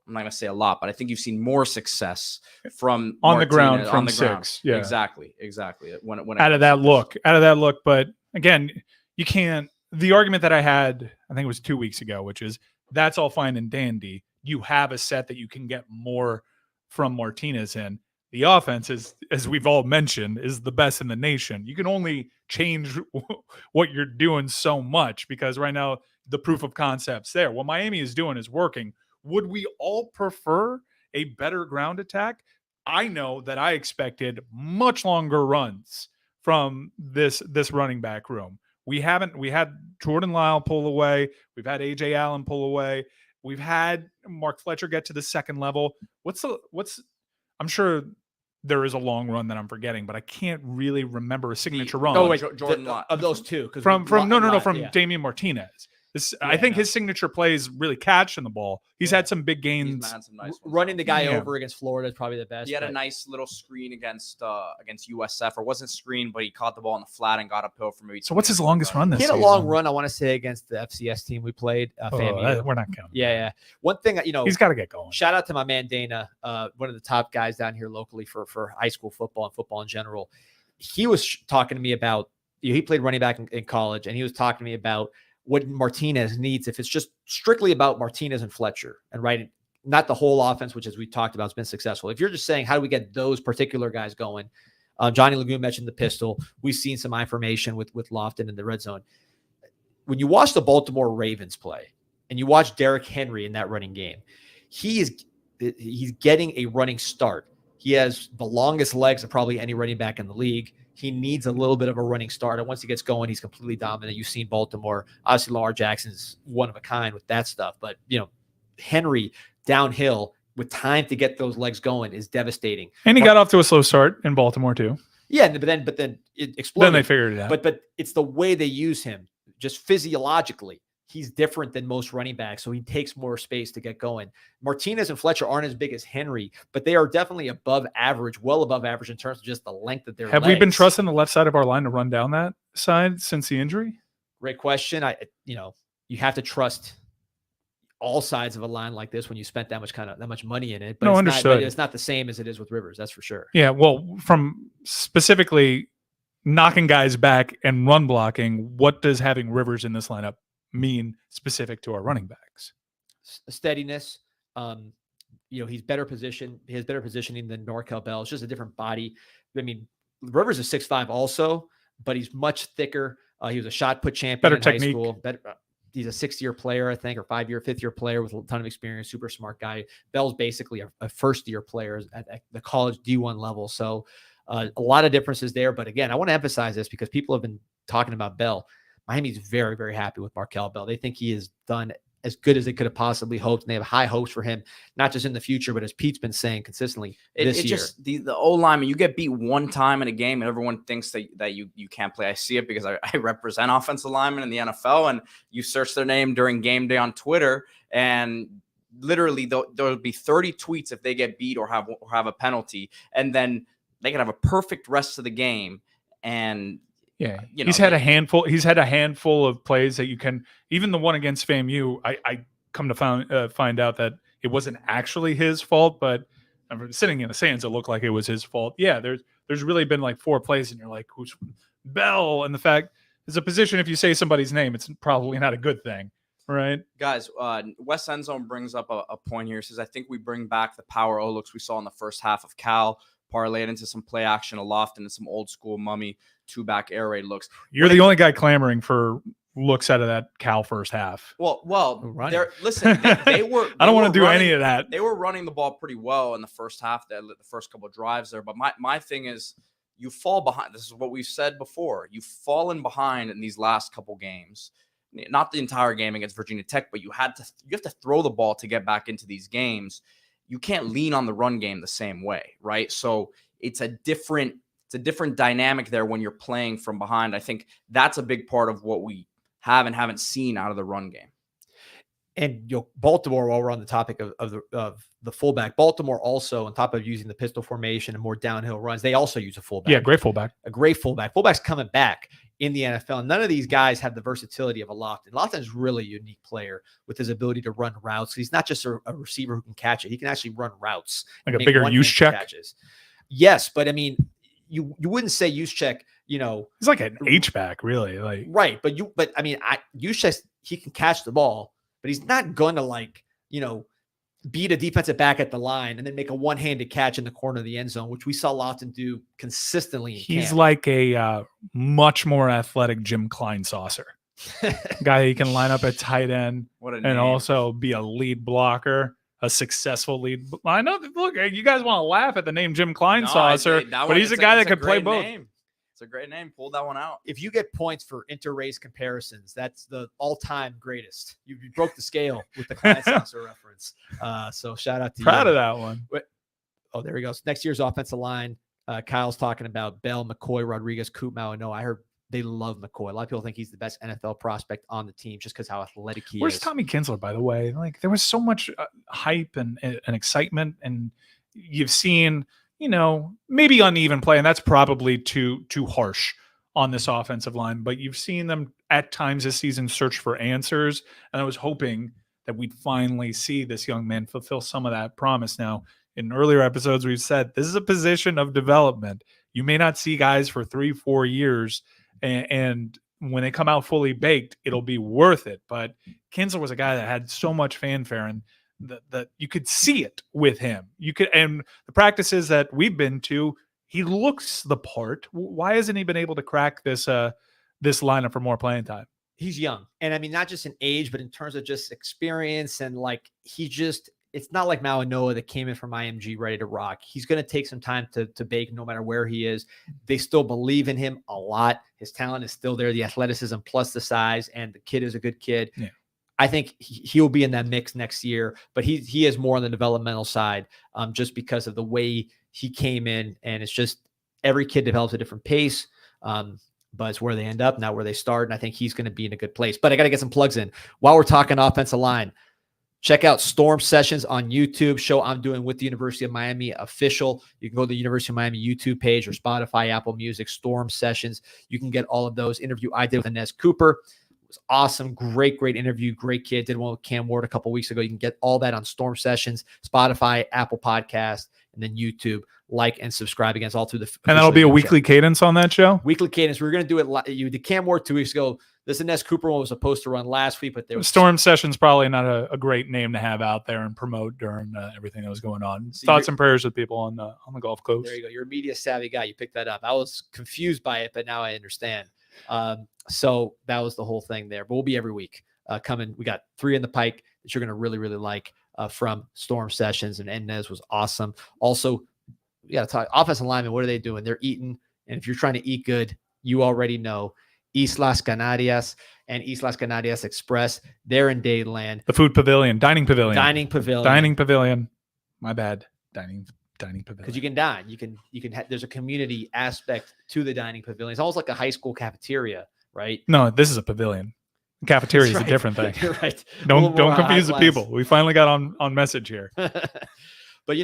I'm not going to say a lot, but I think you've seen more success from on Martinez, the ground from on the 6. Ground. Yeah, exactly. When out of that look. But again, you can't. The argument that I had, I think it was 2 weeks ago, which is that's all fine and dandy. You have a set that you can get more from Martinez in. The offense is, as we've all mentioned, is the best in the nation. You can only change what you're doing so much because right now the proof of concept's there. What Miami is doing is working. Would we all prefer a better ground attack? I know that I expected much longer runs from this running back room. We had Jordan Lyle pull away. We've had AJ Allen pull away. We've had Mark Fletcher get to the second level. I'm sure there is a long run that I'm forgetting, but I can't really remember a signature run. Oh wait, Jordan Lyle of those two from Damian Martinez. I think his signature plays really catching the ball. He's had some big gains. He's had some nice ones. Running the guy over against Florida is probably the best. He had a nice little screen against USF, or wasn't screen, but he caught the ball in the flat and got uphill for maybe. So what's his longest run this season? He had a long run, I want to say, against the FCS team we played. We're not counting. Yeah. One thing, he's got to get going. Shout out to my man Dana, one of the top guys down here locally for high school football and football in general. He was talking to me about, he played running back in college, and he was talking to me about what Martinez needs if it's just strictly about Martinez and Fletcher, and not the whole offense, which, as we talked about, has been successful. If you're just saying, how do we get those particular guys going? Johnny Lagoon mentioned the pistol. We've seen some information with Lofton in the red zone. When you watch the Baltimore Ravens play and you watch Derrick Henry in that running game, he's getting a running start. He has the longest legs of probably any running back in the league. He needs a little bit of a running start. And once he gets going, he's completely dominant. You've seen Baltimore. Obviously, Lamar Jackson's one of a kind with that stuff. But, Henry downhill with time to get those legs going is devastating. And he got off to a slow start in Baltimore too. Yeah, but then it exploded. Then they figured it out. But it's the way they use him, just physiologically. He's different than most running backs, so he takes more space to get going. Martinez and Fletcher aren't as big as Henry, but they are definitely above average, well above average in terms of just the length of their legs. Have we been trusting the left side of our line to run down that side since the injury? Great question. You have to trust all sides of a line like this when you spent that much money in it. But it's not the same as it is with Rivers, that's for sure. Yeah, well, from specifically knocking guys back and run blocking, what does having Rivers in this lineup mean specific to our running backs? Steadiness. He's better positioned. He has better positioning than Norkel Bell. It's just a different body. I mean, Rivers is 6'5" also, but he's much thicker. He was a shot put champion better in technique. High school. He's a 6th-year player, I think, or 5th-year player with a ton of experience, super smart guy. Bell's basically a first-year player at the college D1 level. So a lot of differences there. But again, I want to emphasize this because people have been talking about Bell. Miami's very, very happy with Markel Bell. They think he has done as good as they could have possibly hoped, and they have high hopes for him, not just in the future, but as Pete's been saying consistently this year. Just the O-lineman, you get beat one time in a game, and everyone thinks that you can't play. I see it because I represent offensive linemen in the NFL, and you search their name during game day on Twitter, and literally there'll be 30 tweets if they get beat or have a penalty, and then they can have a perfect rest of the game. And yeah, he's had a handful. He's had a handful of plays that you can. Even the one against FAMU, I come to find out that it wasn't actually his fault, but I'm sitting in the stands. It looked like it was his fault. Yeah, there's really been like 4 plays, and you're like, who's Bell? And the fact is a position. If you say somebody's name, it's probably not a good thing, right? Guys, West Endzone brings up a point here. He says, I think we bring back the power O-looks we saw in the first half of Cal, parlay it into some play action aloft and some old school mummy 2-back air raid looks. You're the only guy clamoring for looks out of that Cal first half. Well, right. Listen, they were. I don't want to do any of that. They were running the ball pretty well in the first half, the first couple of drives there. But my thing is, you fall behind. This is what we've said before. You've fallen behind in these last couple games. Not the entire game against Virginia Tech, but you have to throw the ball to get back into these games. You can't lean on the run game the same way, right? So it's a different dynamic there when you're playing from behind. I think that's a big part of what we haven't seen out of the run game. And Baltimore, while we're on the topic of the fullback, Baltimore also, on top of using the pistol formation and more downhill runs, they also use a fullback. Yeah, great fullback. A great fullback. Fullback's coming back in the NFL. None of these guys have the versatility of a Lofton. Lofton's really a unique player with his ability to run routes. He's not just a receiver who can catch it. He can actually run routes. Like a bigger use check. Catches. Yes, but I mean, you wouldn't say Juszczyk, he's like an H-back, really. Like right, but I mean, Juszczyk, he can catch the ball, but he's not gonna beat a defensive back at the line and then make a one-handed catch in the corner of the end zone, which we saw Lofton do consistently in He's camp. like a much more athletic Jim Kleinsaucer. Guy he can line up at tight end and also be a lead blocker, a successful lead. I know. Look, you guys want to laugh at the name Jim Kleinsaucer, but he's a guy that could play both. It's a great name. Pull that one out. If you get points for inter-race comparisons, that's the all-time greatest. You broke the scale with the Kleinsaucer reference. So shout out to you. Proud of that one. Oh, there he goes. Next year's offensive line. Kyle's talking about Bell, McCoy, Rodriguez, Koopmau. No, I heard they love McCoy. A lot of people think he's the best NFL prospect on the team just because how athletic he is. Where's Tommy Kinsler, by the way? Like, there was so much hype and excitement, and you've seen, maybe uneven play, and that's probably too harsh on this offensive line, but you've seen them at times this season search for answers, and I was hoping that we'd finally see this young man fulfill some of that promise. Now, in earlier episodes, we've said this is a position of development. You may not see guys for 3-4 years, and when they come out fully baked, it'll be worth it. But Kinsler was a guy that had so much fanfare, and that you could see it with him. And the practices that we've been to, he looks the part. Why hasn't he been able to crack this lineup for more playing time? He's young. And I mean, not just in age, but in terms of just experience. And like, it's not like Mauanoa that came in from IMG ready to rock. He's going to take some time to bake no matter where he is. They still believe in him a lot. His talent is still there, the athleticism plus the size, and the kid is a good kid. Yeah. I think he'll be in that mix next year, but he is more on the developmental side just because of the way he came in. And it's just every kid develops a different pace, but it's where they end up, not where they start. And I think he's going to be in a good place. But I got to get some plugs in. While we're talking offensive line, check out Storm Sessions on YouTube, show I'm doing with the University of Miami official. You can go to the University of Miami YouTube page or Spotify, Apple Music, Storm Sessions. You can get all of those. Interview I did with Inez Cooper. It was awesome. Great interview. Great kid. Did one with Cam Ward a couple weeks ago. You can get all that on Storm Sessions, Spotify, Apple Podcast, and then YouTube. Like and subscribe against all through the. And that'll be a weekly cadence on that show? Weekly cadence. We're going to do it. You did Cam Ward 2 weeks ago. This Inez Cooper one was supposed to run last week, but there was Storm Sessions, probably not a great name to have out there and promote during everything that was going on. So thoughts and prayers with people on the Gulf Coast. There you go. You're a media savvy guy. You picked that up. I was confused by it, but now I understand. So that was the whole thing there. But we'll be every week coming. We got 3 in the pike that you're going to really, really like from Storm Sessions, and Inez was awesome. Also, we got to talk offensive linemen. What are they doing? They're eating. And if you're trying to eat good, you already know Islas Canarias and Islas Canarias Express. They're in Dayland. The food pavilion, dining pavilion. My bad. Dining pavilion. Because you can dine. You can there's a community aspect to the dining pavilion. It's almost like a high school cafeteria, right? No, this is a pavilion. Cafeteria is a different thing. You're right. Don't confuse the people. We finally got on message here. But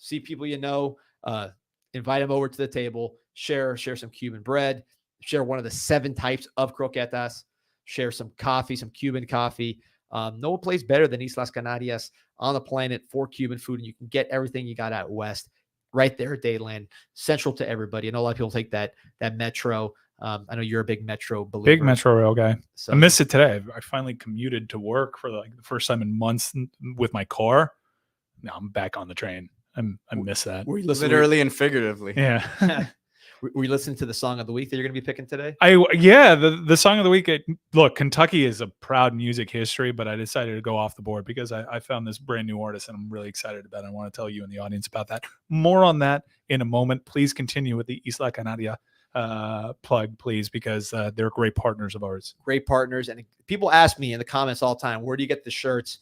see people invite them over to the table, share some Cuban bread, share one of the 7 types of croquetas, share some coffee, some Cuban coffee. No place better than Islas Canarias on the planet for Cuban food, and you can get everything you got out west right there at Dayland, central to everybody. I know a lot of people take that metro. I know you're a big metro believer. Big metro rail guy. So I missed it today. I finally commuted to work for the first time in months with my car. Now I'm back on the train. I miss that. Literally and figuratively. Yeah. Were you listening to the song of the week that you're going to be picking today? The song of the week. Look, Kentucky is a proud music history, but I decided to go off the board because I found this brand new artist and I'm really excited about it. I want to tell you in the audience about that. More on that in a moment. Please continue with the Islas Canarias plug, please, because they're great partners of ours. Great partners. And people ask me in the comments all the time, where do you get the shirts?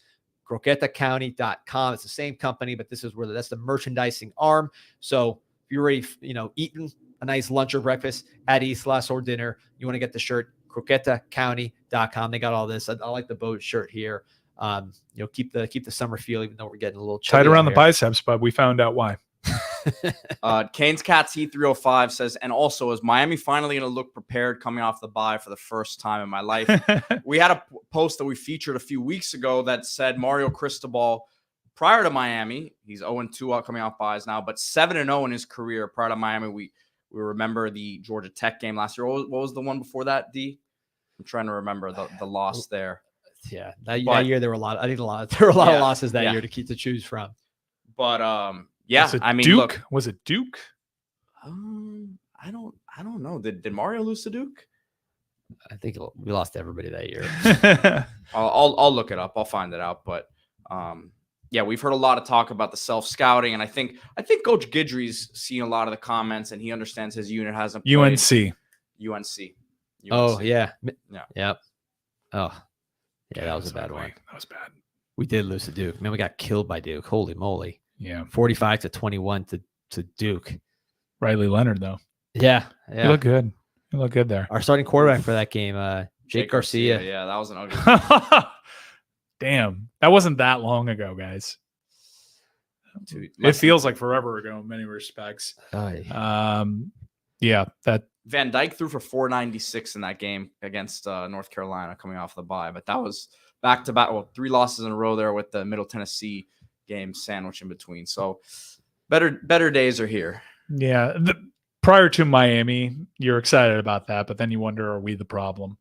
croquetacounty.com. It's the same company, but this is that's the merchandising arm. So if you're already, eating a nice lunch or breakfast at Islas or dinner, you want to get the shirt, croquetacounty.com. They got all this. I like the boat shirt here. Keep the summer feel, even though we're getting a little chilly tight around the biceps, but we found out why. Canes Cats Heat 305 says, and also, is Miami finally going to look prepared coming off the bye for the first time in my life? We had a post that we featured a few weeks ago that said Mario Cristobal, prior to Miami, he's 0-2 coming off buys now, but 7-0 in his career prior to Miami. We remember the Georgia Tech game last year. What was the one before that, D? I'm trying to remember the loss there. Yeah, that year there were a lot. I think there were a lot of losses that year to choose from. But yeah, I mean, Duke? look, Was it Duke? I don't know. Did Mario lose to Duke? I think we lost to everybody that year. I'll look it up. I'll find it out. But yeah, we've heard a lot of talk about the self-scouting, and I think Coach Guidry's seen a lot of the comments, and he understands his unit hasn't played. UNC. Oh yeah. Yep. Oh yeah, that was a bad one. That was bad. We did lose to Duke. Man, we got killed by Duke. Holy moly. Yeah. 45-21 to Duke. Riley Leonard though. Yeah. You look good. You look good there. Our starting quarterback for that game, Jake Garcia. Yeah, that was an ugly. Damn, that wasn't that long ago, guys. It feels like forever ago in many respects. Yeah, that Van Dyke threw for 496 in that game against North Carolina coming off the bye, but that was back-to-back, 3 losses in a row there with the Middle Tennessee game sandwich in between. So better days are here. Yeah, prior to Miami, you're excited about that, but then you wonder, are we the problem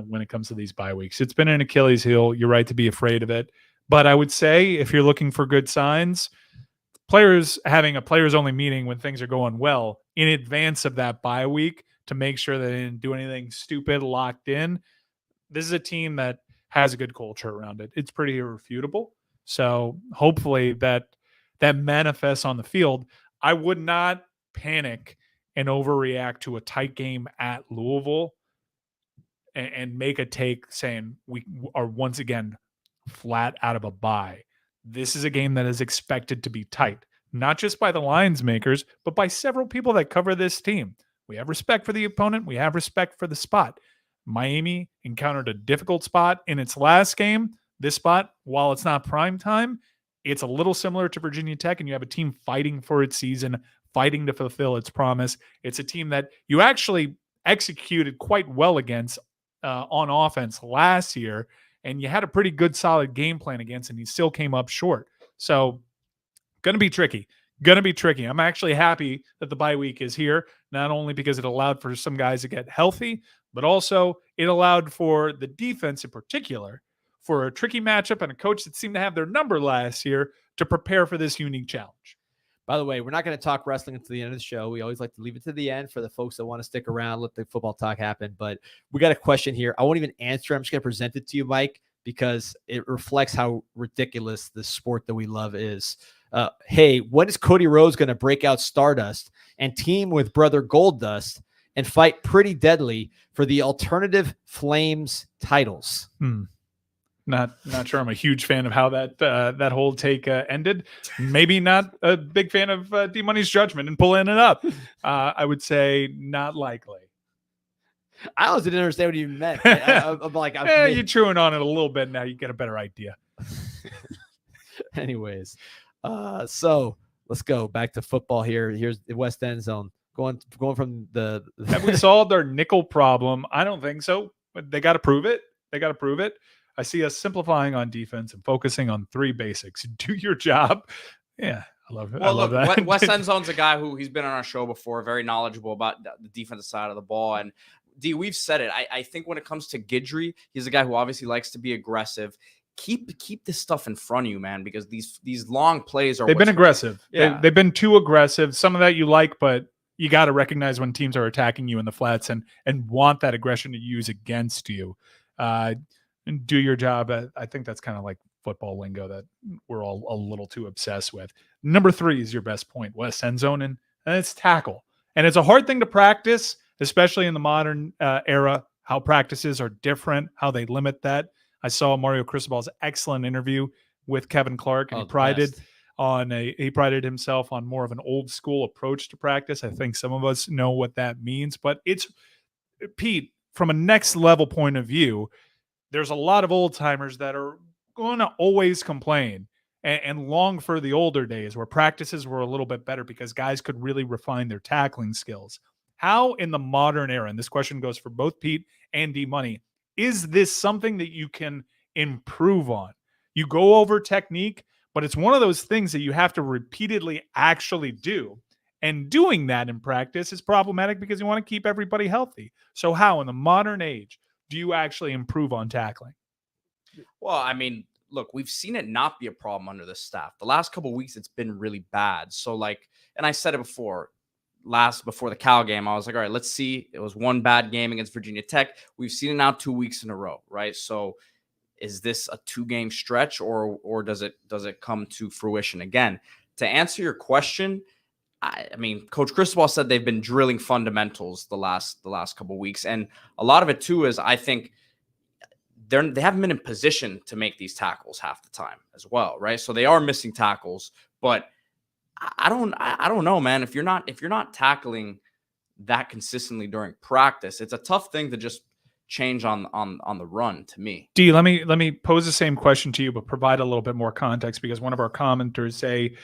when it comes to these bye weeks? It's been an Achilles heel. You're right to be afraid of it. But I would say if you're looking for good signs, players having a players-only meeting when things are going well in advance of that bye week to make sure they didn't do anything stupid locked in. This is a team that has a good culture around it. It's pretty irrefutable. So hopefully that manifests on the field. I would not panic and overreact to a tight game at Louisville and make a take saying we are once again flat out of a bye. This is a game that is expected to be tight, not just by the lines makers, but by several people that cover this team. We have respect for the opponent. We have respect for the spot. Miami encountered a difficult spot in its last game. This spot, while it's not prime time, it's a little similar to Virginia Tech, and you have a team fighting for its season, fighting to fulfill its promise. It's a team that you actually executed quite well against on offense last year, and you had a pretty good, solid game plan against, and you still came up short. So, going to be tricky. I'm actually happy that the bye week is here, not only because it allowed for some guys to get healthy, but also it allowed for the defense in particular for a tricky matchup and a coach that seemed to have their number last year to prepare for this unique challenge. By the way, we're not going to talk wrestling until the end of the show. We always like to leave it to the end for the folks that want to stick around, let the football talk happen. But we got a question here. I won't even answer. I'm just going to present it to you, Mike, because it reflects how ridiculous the sport that we love is. Hey, when is Cody Rhodes going to break out Stardust and team with brother Goldust and fight Pretty Deadly for the alternative Flames titles? Not sure I'm a huge fan of how that whole take ended. Maybe not a big fan of D-Money's judgment and pulling it up. I would say not likely. I also didn't understand what you meant. I'm like, you're chewing on it a little bit now. You get a better idea. Anyways, so let's go back to football here. Here's the West End zone. Going from the Have we solved our nickel problem? I don't think so. But they got to prove it. I see us simplifying on defense and focusing on 3 basics. Do your job. Yeah, I love it. Well, love look, that. West End Zone's a guy who he's been on our show before, very knowledgeable about the defensive side of the ball. And D, we've said it. I think when it comes to Guidry, he's a guy who obviously likes to be aggressive. Keep this stuff in front of you, man, because these long plays are. They've been aggressive. Yeah. They've been too aggressive. Some of that you like, but you got to recognize when teams are attacking you in the flats and want that aggression to use against you. And do your job. I think that's kind of like football lingo that we're all a little too obsessed with. Number 3 is your best point, West End Zone, and it's tackle. And it's a hard thing to practice, especially in the modern era, how practices are different, how they limit that. I saw Mario Cristobal's excellent interview with Kevin Clark, and he prided himself on more of an old school approach to practice. I think some of us know what that means, but it's, Pete, from a next level point of view, there's a lot of old timers that are going to always complain and long for the older days where practices were a little bit better because guys could really refine their tackling skills. How in the modern era, and this question goes for both Pete and D-Money, is this something that you can improve on? You go over technique, but it's one of those things that you have to repeatedly actually do. And doing that in practice is problematic because you want to keep everybody healthy. So how in the modern age do you actually improve on tackling? Well, I mean, look, we've seen it not be a problem under this staff. The last couple of weeks, it's been really bad. So, like, and I said it before the Cal game, I was like, all right, let's see. It was one bad game against Virginia Tech. We've seen it now 2 weeks in a row, right? So is this a 2-game stretch or does it come to fruition again? To answer your question, I mean, Coach Cristobal said they've been drilling fundamentals the last couple of weeks. And a lot of it too is I think they haven't been in position to make these tackles half the time as well, right? So they are missing tackles, but I don't know, man. If you're not tackling that consistently during practice, it's a tough thing to just change on the run to me. D, let me pose the same question to you, but provide a little bit more context, because one of our commenters say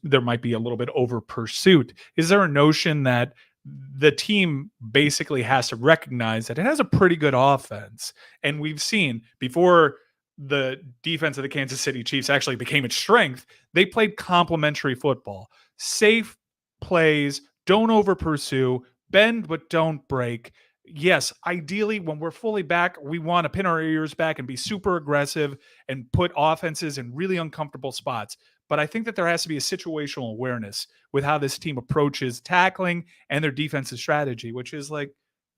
there might be a little bit over pursuit. Is there a notion that the team basically has to recognize that it has a pretty good offense? And we've seen before the defense of the Kansas City Chiefs actually became its strength, they played complementary football. Safe plays, don't over pursue, bend but don't break. Yes, ideally, when we're fully back, we want to pin our ears back and be super aggressive and put offenses in really uncomfortable spots. But I think that there has to be a situational awareness with how this team approaches tackling and their defensive strategy, which is like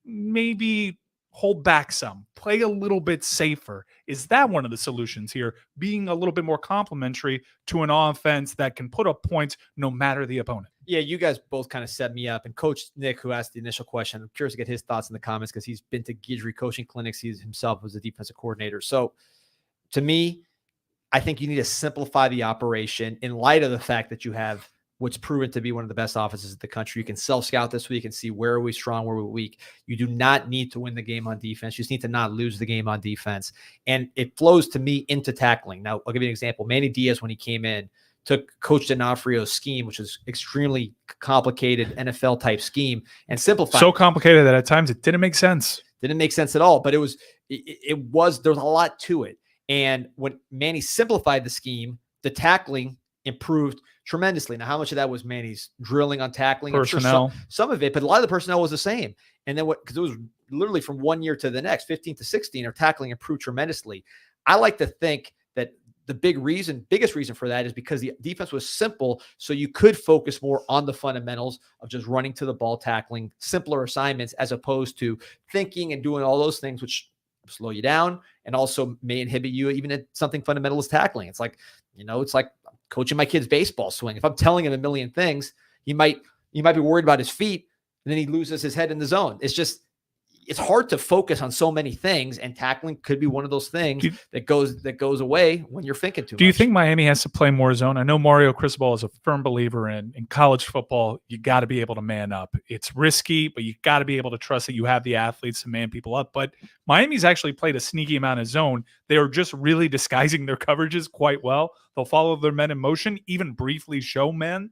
maybe hold back some, play a little bit safer. Is that one of the solutions here? Being a little bit more complementary to an offense that can put up points no matter the opponent. Yeah, you guys both kind of set me up. And Coach Nick, who asked the initial question, I'm curious to get his thoughts in the comments because he's been to Guidry coaching clinics. He himself was a defensive coordinator. So to me, I think you need to simplify the operation in light of the fact that you have what's proven to be one of the best offenses in the country. You can self-scout this week and see where are we strong, where are we weak. You do not need to win the game on defense. You just need to not lose the game on defense. And it flows to me into tackling. Now, I'll give you an example. Manny Diaz, when he came in, took Coach D'Onofrio's scheme, which is extremely complicated NFL-type scheme, and simplified. So complicated that at times it didn't make sense. Didn't make sense at all, but there was a lot to it. And when Manny simplified the scheme, the tackling improved tremendously. Now, how much of that was Manny's drilling on tackling? Personnel. Sure some of it, but a lot of the personnel was the same. And then because it was literally from one year to the next, 15 to 16, our tackling improved tremendously. I like to think that the biggest reason for that is because the defense was simple. So you could focus more on the fundamentals of just running to the ball, tackling simpler assignments, as opposed to thinking and doing all those things, which slow you down and also may inhibit you even at something fundamental as tackling. It's like, it's like coaching my kid's baseball swing. If I'm telling him a million things, he might be worried about his feet and then he loses his head in the zone. It's hard to focus on so many things, and tackling could be one of those things that goes away when you're thinking too much. Do you think Miami has to play more zone? I know Mario Cristobal is a firm believer in college football, you got to be able to man up. It's risky, but you got to be able to trust that you have the athletes to man people up. But Miami's actually played a sneaky amount of zone. They are just really disguising their coverages quite well. They'll follow their men in motion, even briefly show man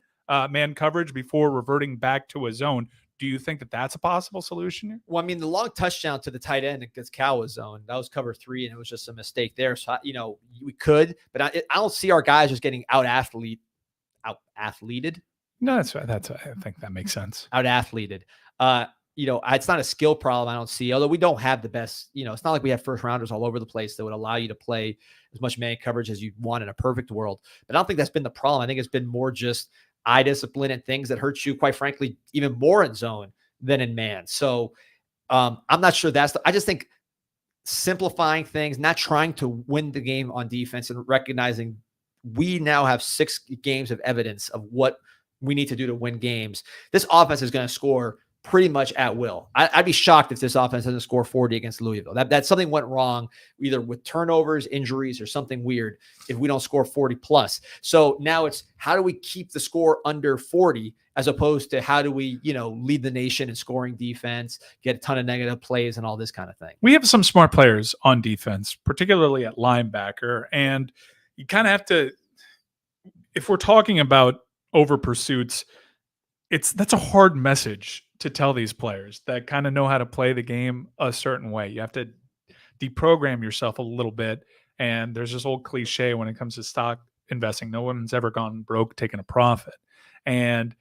coverage before reverting back to a zone. Do you think that that's a possible solution here? Well, I mean, the long touchdown to the tight end against Cal was zone. That was cover 3, and it was just a mistake there. So, we could, but I don't see our guys just getting out-athleted. No, that's right. I think that makes sense. Out-athleted. It's not a skill problem I don't see, although we don't have the best, it's not like we have first-rounders all over the place that would allow you to play as much man coverage as you want in a perfect world. But I don't think that's been the problem. I think it's been more just eye discipline and things that hurt you, quite frankly, even more in zone than in man. So I'm not sure I just think simplifying things, not trying to win the game on defense, and recognizing we now have 6 games of evidence of what we need to do to win games. This offense is going to score pretty much at will. I'd be shocked if this offense doesn't score 40 against Louisville. That something went wrong, either with turnovers, injuries, or something weird if we don't score 40 plus. So now it's how do we keep the score under 40 as opposed to how do we, lead the nation in scoring defense, get a ton of negative plays and all this kind of thing. We have some smart players on defense, particularly at linebacker. And you kind of have to, if we're talking about over pursuits, that's a hard message to tell these players that kind of know how to play the game a certain way. You have to deprogram yourself a little bit. And there's this old cliche when it comes to stock investing. No one's ever gone broke taking a profit. And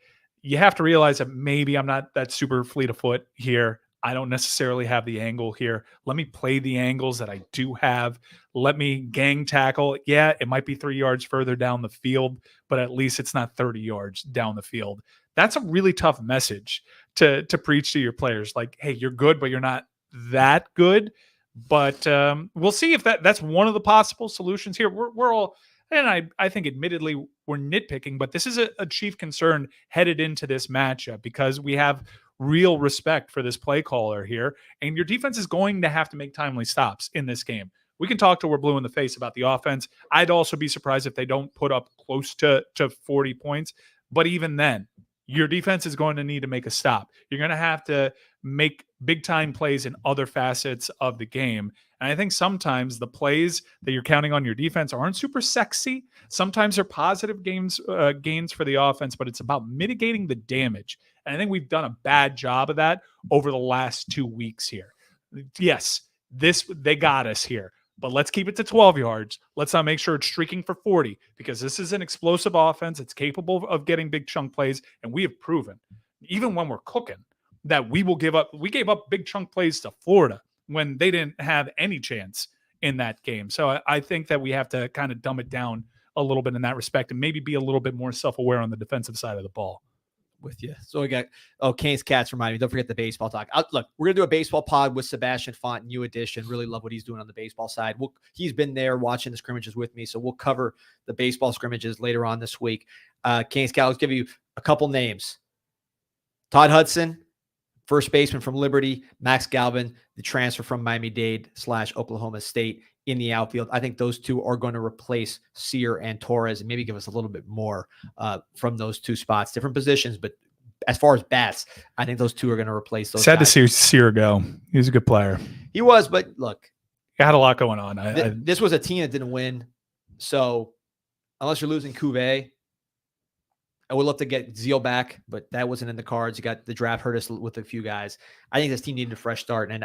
you have to realize that maybe I'm not that super fleet of foot here. I don't necessarily have the angle here. Let me play the angles that I do have. Let me gang tackle. Yeah, it might be 3 yards further down the field, but at least it's not 30 yards down the field. That's a really tough message to preach to your players. Like, hey, you're good, but you're not that good. But we'll see if that's one of the possible solutions here. We're all, and I think admittedly we're nitpicking, but this is a chief concern headed into this matchup because we have real respect for this play caller here, and your defense is going to have to make timely stops in this game. We can talk till we're blue in the face about the offense. I'd also be surprised if they don't put up close to 40 points, but even then, your defense is going to need to make a stop. You're going to have to make big-time plays in other facets of the game. And I think sometimes the plays that you're counting on your defense aren't super sexy. Sometimes they're positive gains for the offense, but it's about mitigating the damage. And I think we've done a bad job of that over the last 2 weeks here. Yes, they got us here, but let's keep it to 12 yards. Let's not make sure it's streaking for 40 because this is an explosive offense. It's capable of getting big chunk plays, and we have proven, even when we're cooking, that we will give up. We gave up big chunk plays to Florida when they didn't have any chance in that game. So I think that we have to kind of dumb it down a little bit in that respect and maybe be a little bit more self-aware on the defensive side of the ball. With you. So we got, Canes Cats remind me, don't forget the baseball talk. Look, we're going to do a baseball pod with Sebastian Font, new edition. Really love what he's doing on the baseball side. He's been there watching the scrimmages with me, so we'll cover the baseball scrimmages later on this week. Canes Cats, let's give you a couple names. Todd Hudson, first baseman from Liberty. Max Galvin, the transfer from Miami-Dade / Oklahoma State in the outfield. I think those two are going to replace Sear and Torres and maybe give us a little bit more from those two spots, different positions. But as far as bats, I think those two are going to replace those. Sad guys. to see Sear go. He was a good player. He was, but look. He had a lot going on. This was a team that didn't win. So unless you're losing Cuvée, I would love to get Zeal back, but that wasn't in the cards. You got the draft hurt us with a few guys. I think this team needed a fresh start. And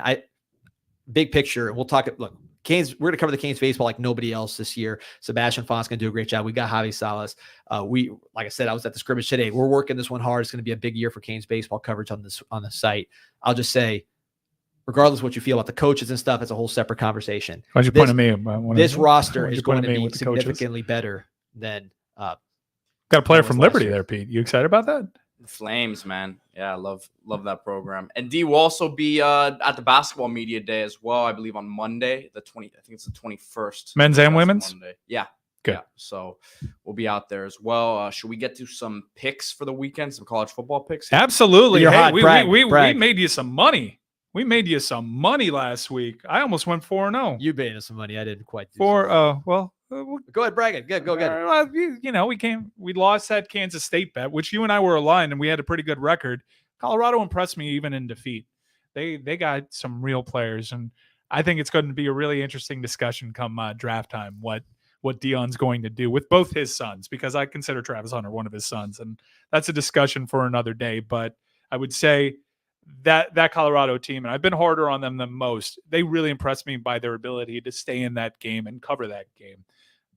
big picture, and we'll talk. Look, Canes, we're going to cover the Canes baseball like nobody else this year. Sebastian Font's going to do a great job. We got Javi Salas. Like I said, I was at the scrimmage today. We're working this one hard. It's going to be a big year for Canes baseball coverage on the site. I'll just say, regardless of what you feel about the coaches and stuff, it's a whole separate conversation. Why'd you point at me? This roster is going to be significantly better than. Got a player from Liberty there, Pete. You excited about that? Flames, man. Yeah, I love that program. And D will also be at the basketball media day as well, I believe on Monday, I think it's the 21st. Men's and women's? Monday. Yeah. Good. Yeah. So we'll be out there as well. Should we get to some picks for the weekend, some college football picks? Absolutely. You're hey, hot. We brag. made you some money. We made you some money last week. I almost went 4-0. You made us some money. I didn't quite do Well, go ahead, brag it. Go get it. Well, we lost that Kansas State bet, which you and I were aligned, and we had a pretty good record. Colorado impressed me even in defeat. They got some real players, and I think it's going to be a really interesting discussion come draft time. What Deion's going to do with both his sons, because I consider Travis Hunter one of his sons, and that's a discussion for another day. But I would say that Colorado team, and I've been harder on them than most, they really impressed me by their ability to stay in that game and cover that game.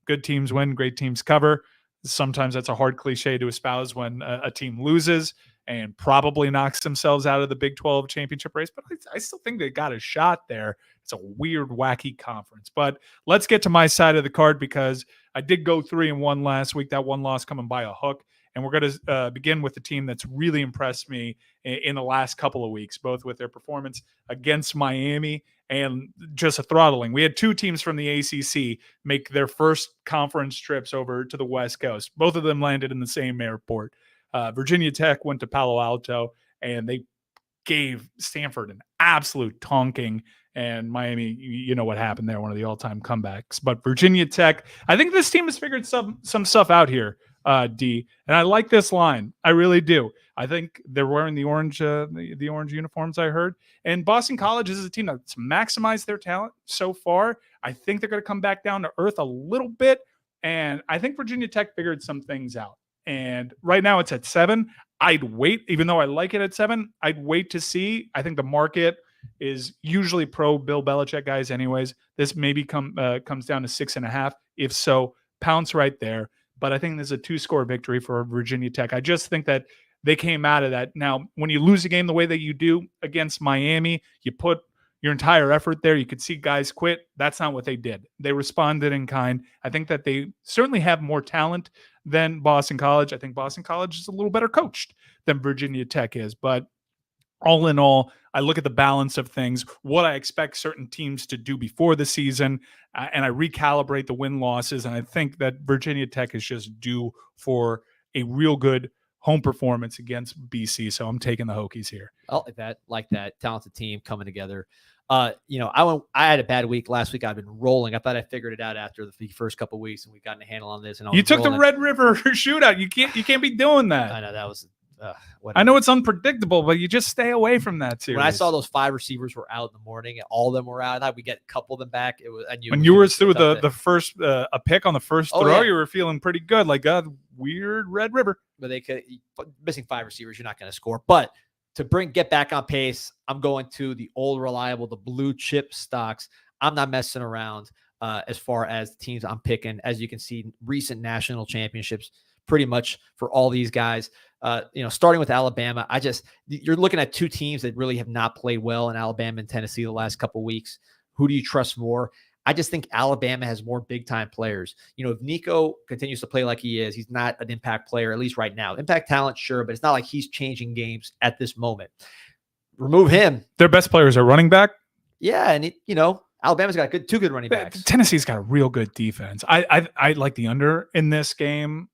Good teams win, great teams cover. Sometimes that's a hard cliche to espouse when a team loses and probably knocks themselves out of the Big 12 championship race. But I still think they got a shot there. It's a weird, wacky conference. But let's get to my side of the card because I did go 3-1 last week. That one loss coming by a hook. And we're going to begin with the team that's really impressed me in the last couple of weeks, both with their performance against Miami and just a throttling. We had two teams from the ACC make their first conference trips over to the West Coast. Both of them landed in the same airport. Virginia Tech went to Palo Alto, and they gave Stanford an absolute tonking. And Miami, you know what happened there, one of the all-time comebacks. But Virginia Tech, I think this team has figured some stuff out here. D, and I like this line. I really do. I think they're wearing the orange uniforms, I heard. And Boston College is a team that's maximized their talent so far. I think they're going to come back down to earth a little bit. And I think Virginia Tech figured some things out. And right now it's at 7. I'd wait, even though I like it at 7, I'd wait to see. I think the market is usually pro Bill Belichick guys anyways. This maybe comes down to 6.5. If so, pounce right there. But I think there's a 2-score victory for Virginia Tech. I just think that they came out of that. Now, when you lose a game the way that you do against Miami, you put your entire effort there. You could see guys quit. That's not what they did. They responded in kind. I think that they certainly have more talent than Boston College. I think Boston College is a little better coached than Virginia Tech is. But all in all, I look at the balance of things, what I expect certain teams to do before the season, and I recalibrate the win-losses. And I think that Virginia Tech is just due for a real good home performance against BC. So I'm taking the Hokies here. I like that talented team coming together. I had a bad week last week. I've been rolling. I thought I figured it out after the first couple of weeks, and we've gotten a handle on this. And you took the Red River shootout. You can't be doing that. I know that was. I know it's unpredictable, but you just stay away from that series. When I saw those 5 receivers were out in the morning, and all of them were out, I thought we get a couple of them back. It was when you were through the first a pick on the first throw, yeah. You were feeling pretty good, like a weird Red River. But missing 5 receivers, you're not going to score. But to get back on pace, I'm going to the old reliable, the blue chip stocks. I'm not messing around as far as the teams I'm picking. As you can see, recent national championships, pretty much for all these guys. Starting with Alabama, you're looking at 2 teams that really have not played well in Alabama and Tennessee the last couple of weeks. Who do you trust more? I just think Alabama has more big-time players. If Nico continues to play like he is, he's not an impact player, at least right now. Impact talent, sure, but it's not like he's changing games at this moment. Remove him. Their best players are running back. Yeah, and Alabama's got two good running backs. Tennessee's got a real good defense. I like the under in this game.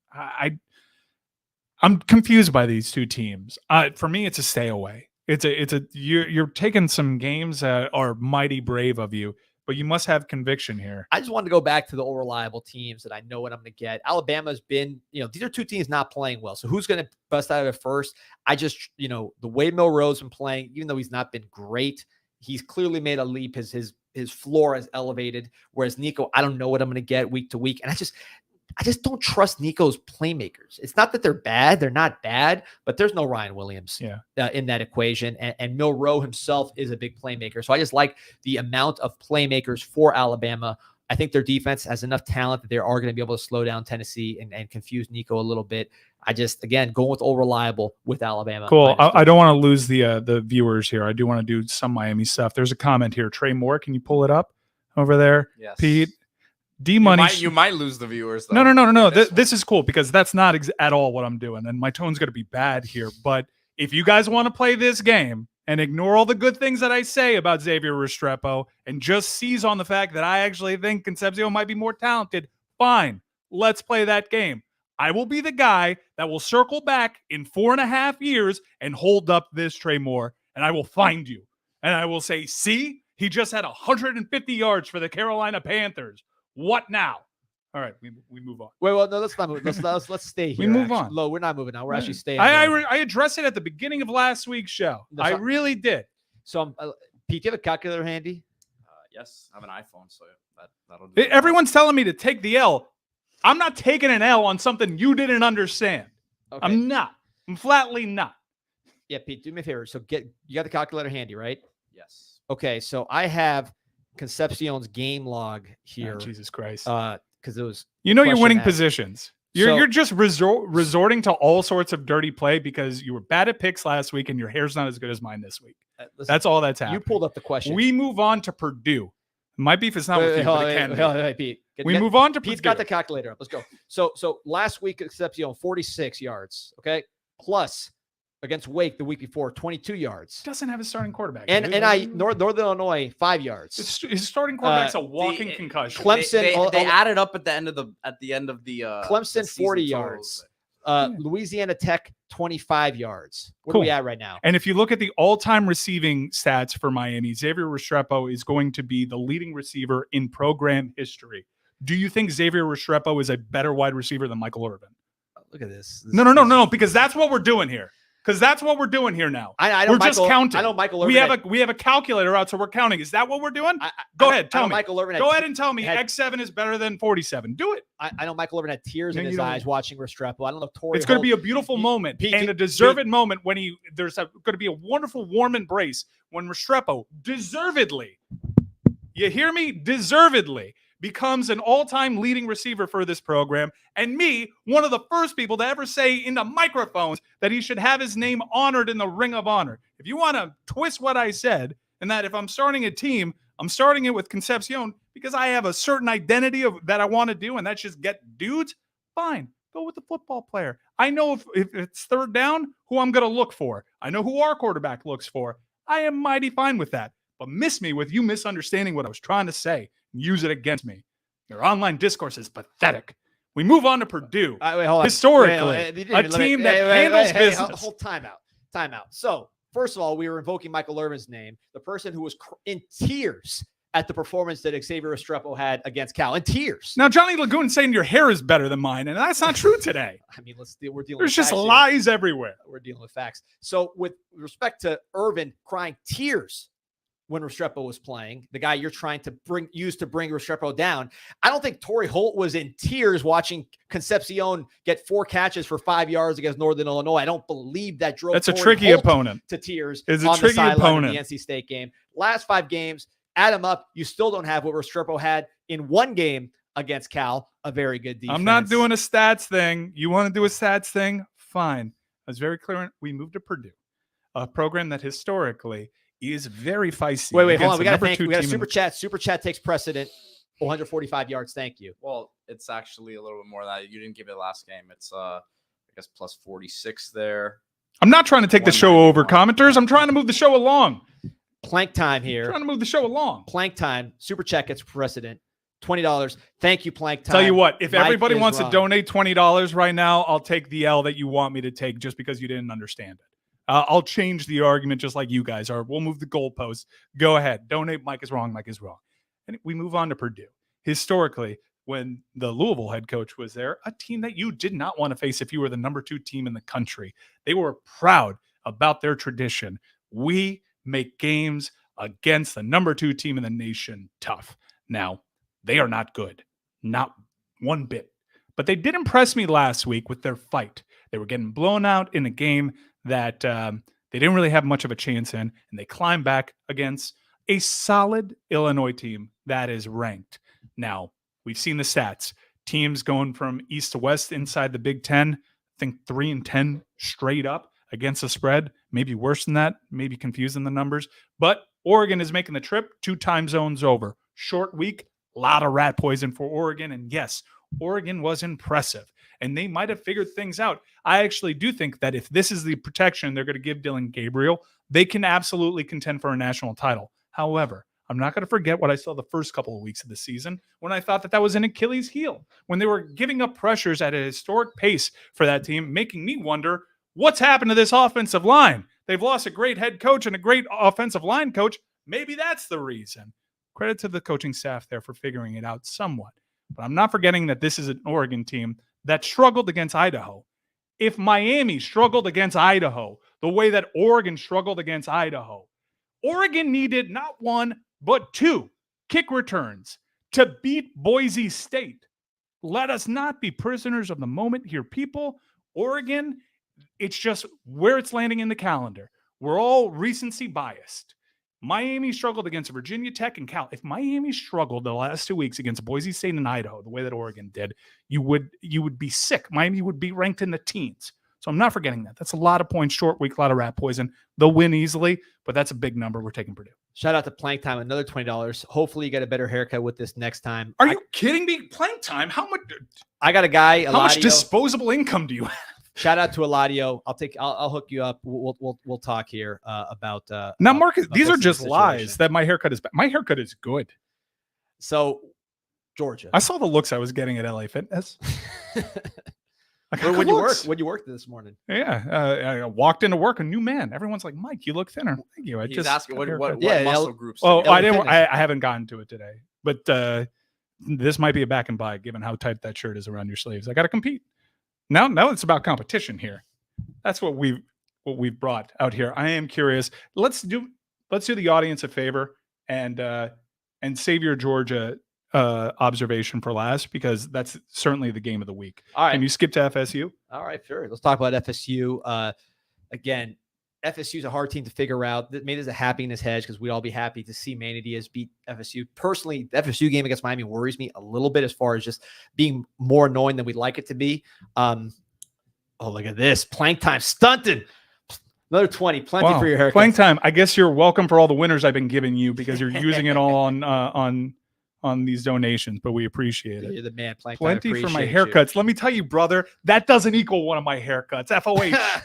I'm confused by these 2 teams. For me, it's a stay away. You're taking some games that are mighty brave of you, but you must have conviction here. I just wanted to go back to the old reliable teams that I know what I'm going to get. Alabama's been, these are 2 teams not playing well. So who's going to bust out of it first? The way Milroe's been playing, even though he's not been great, he's clearly made a leap. His floor has elevated. Whereas Nico, I don't know what I'm going to get week to week. And I just don't trust Nico's playmakers. It's not that they're bad. They're not bad, but there's no Ryan Williams in that equation. And Milroe himself is a big playmaker. So I just like the amount of playmakers for Alabama. I think their defense has enough talent that they are going to be able to slow down Tennessee and confuse Nico a little bit. Again, going with old reliable with Alabama. Cool. I don't want to lose the viewers here. I do want to do some Miami stuff. There's a comment here. Trey Moore, can you pull it up over there? Yes. Pete? D-Money. You might lose the viewers, though. No. This is cool because that's not at all what I'm doing. And my tone's going to be bad here. But if you guys want to play this game and ignore all the good things that I say about Xavier Restrepo and just seize on the fact that I actually think Concepcion might be more talented, fine. Let's play that game. I will be the guy that will circle back in 4.5 years and hold up this Trey Moore, and I will find you. And I will say, see, he just had 150 yards for the Carolina Panthers. What now? All right, we move on. Wait, well, no, let's not move. Let's stay here. We move on. No, we're not moving on. We're actually staying. I addressed it at the beginning of last week's show. I really did. So, Pete, do you have a calculator handy? Yes, I have an iPhone, so that'll do. Everyone's telling me to take the L. I'm not taking an L on something you didn't understand. Okay. I'm not. I'm flatly not. Yeah, Pete, do me a favor. So you got the calculator handy, right? Yes. Okay, so I have Concepcion's game log here. Oh, Jesus Christ. Because it was you're winning positions. You're just resorting to all sorts of dirty play because you were bad at picks last week and your hair's not as good as mine this week. Listen, that's all that's happening. You pulled up the question. We move on to Purdue. My beef is not with you, but it can be. Pete. We move on to Purdue. Pete's got the calculator up. Let's go. So last week, Concepcion, 46 yards. Okay. Plus against Wake the week before, 22 yards. He doesn't have a starting quarterback. And Northern Illinois, 5 yards. His starting quarterback's a walking concussion. Clemson, they added up at the end of the Clemson, 40 yards. Louisiana Tech, 25 yards. What are we at right now? And if you look at the all-time receiving stats for Miami, Xavier Restrepo is going to be the leading receiver in program history. Do you think Xavier Restrepo is a better wide receiver than Michael Irvin? Look at this. No, because that's what we're doing here. Because that's what we're doing here now. We're just counting. I know Michael Irvin. We have a calculator out, so we're counting. Is that what we're doing? Go ahead, tell me. Michael Irvin Go ahead and tell me X7 is better than 47. Do it. I know Michael Irvin had tears in his eyes watching Restrepo. I don't know if Torrey. It's going to be a beautiful moment and a deserved moment when there's going to be a wonderful warm embrace when Restrepo deservedly, you hear me, deservedly becomes an all-time leading receiver for this program, and me, one of the first people to ever say into microphones that he should have his name honored in the Ring of Honor. If you want to twist what I said, and that if I'm starting a team, I'm starting it with Concepcion because I have a certain identity that I want to do, and that's just get dudes, fine. Go with the football player. I know if it's third down, who I'm going to look for. I know who our quarterback looks for. I am mighty fine with that. But miss me with you misunderstanding what I was trying to say and use it against me. Your online discourse is pathetic. We move on to Purdue. Wait, hold on. Historically, a team that handles business. Hold time out. So, first of all, we were invoking Michael Irvin's name, the person who was in tears at the performance that Xavier Restrepo had against Cal, in tears. Now, Johnny Lagoon saying your hair is better than mine, and that's not true today. I mean, we're dealing There's with just facts lies everywhere. We're dealing with facts. So with respect to Irvin crying tears when Restrepo was playing, the guy you're trying to use to bring Restrepo down, I don't think Torrey Holt was in tears watching Concepcion get 4 catches for 5 yards against Northern Illinois. I don't believe that drove That's Torrey a tricky Holt opponent to tears is on a tricky the sideline opponent in the NC State game. Last 5 games, add them up, you still don't have what Restrepo had in one game against Cal, a very good defense. I'm not doing a stats thing. You want to do a stats thing? Fine. I was very clear. We moved to Purdue, a program that historically is very feisty. Wait, hold on. We got a super chat. Super chat takes precedent. 145 yards. Thank you. Well, it's actually a little bit more than that. You didn't give it last game. It's I guess plus 46 there. I'm not trying to take the show over, commenters. I'm trying to move the show along. Plank time here. I'm trying to move the show along. Plank time. Super chat gets precedent. $20. Thank you, Plank time. Tell you what, if Mike everybody is wants wrong. to donate $20 right now, I'll take the L that you want me to take just because you didn't understand it. I'll change the argument just like you guys are. We'll move the goalposts. Go ahead. Donate. Mike is wrong. Mike is wrong. And we move on to Purdue. Historically, when the Louisville head coach was there, a team that you did not want to face if you were the number 2 team in the country. They were proud about their tradition. We make games against the number 2 team in the nation tough. Now, they are not good. Not one bit. But they did impress me last week with their fight. They were getting blown out in a game that they didn't really have much of a chance in, and they climbed back against a solid Illinois team that is ranked. Now, we've seen the stats. Teams going from east to west inside the Big Ten, I think 3-10 straight up against the spread, maybe worse than that, maybe confusing the numbers. But Oregon is making the trip 2 time zones over. Short week, a lot of rat poison for Oregon, and yes, Oregon was impressive, and they might have figured things out. I actually do think that if this is the protection they're going to give Dylan Gabriel, they can absolutely contend for a national title. However, I'm not going to forget what I saw the first couple of weeks of the season when I thought that was an Achilles heel, when they were giving up pressures at a historic pace for that team, making me wonder what's happened to this offensive line. They've lost a great head coach and a great offensive line coach. Maybe that's the reason. Credit to the coaching staff there for figuring it out somewhat. But I'm not forgetting that this is an Oregon team that struggled against Idaho. If Miami struggled against Idaho the way that Oregon struggled against Idaho, Oregon needed not 1, but 2 kick returns to beat Boise State. Let us not be prisoners of the moment here, people. Oregon, it's just where it's landing in the calendar. We're all recency biased. Miami struggled against Virginia Tech and Cal. If Miami struggled the last 2 weeks against Boise State and Idaho, the way that Oregon did, you would be sick. Miami would be ranked in the teens. So I'm not forgetting that. That's a lot of points, short week, a lot of rat poison. They'll win easily, but that's a big number. We're taking Purdue. Shout out to Plank Time, another $20. Hopefully you get a better haircut with this next time. Are you kidding me? Plank Time? How much? I got a guy. How much disposable income do you have? Shout out to Eladio. I'll hook you up. We'll talk here about now, Marcus. These are just situation. lies that my haircut is bad. My haircut is good. So, Georgia. I saw the looks I was getting at LA Fitness. When you work this morning? Yeah, I walked into work, a new man. Everyone's like, "Mike, you look thinner." Thank you. He's asking what muscle groups. Oh, I haven't gotten to it today, but this might be a back and buy given how tight that shirt is around your sleeves. I got to compete. Now it's about competition here. That's what we've brought out here. I am curious. Let's do the audience a favor and save your Georgia observation for last, because that's certainly the game of the week. All right. Can you skip to FSU? All right, sure. Let's talk about FSU. Again, FSU is a hard team to figure out. Maybe there's a happiness hedge because we'd all be happy to see Manny Diaz beat FSU. Personally, the FSU game against Miami worries me a little bit as far as just being more annoying than we'd like it to be. Oh, look at this. Plank time stunted. Another 20. Plenty for your haircut. Plank time. I guess you're welcome for all the winners I've been giving you because you're using it all on these donations, but we appreciate it. You're the man. Plank Plenty time. for my haircuts. Let me tell you, brother, that doesn't equal one of my haircuts. FOH.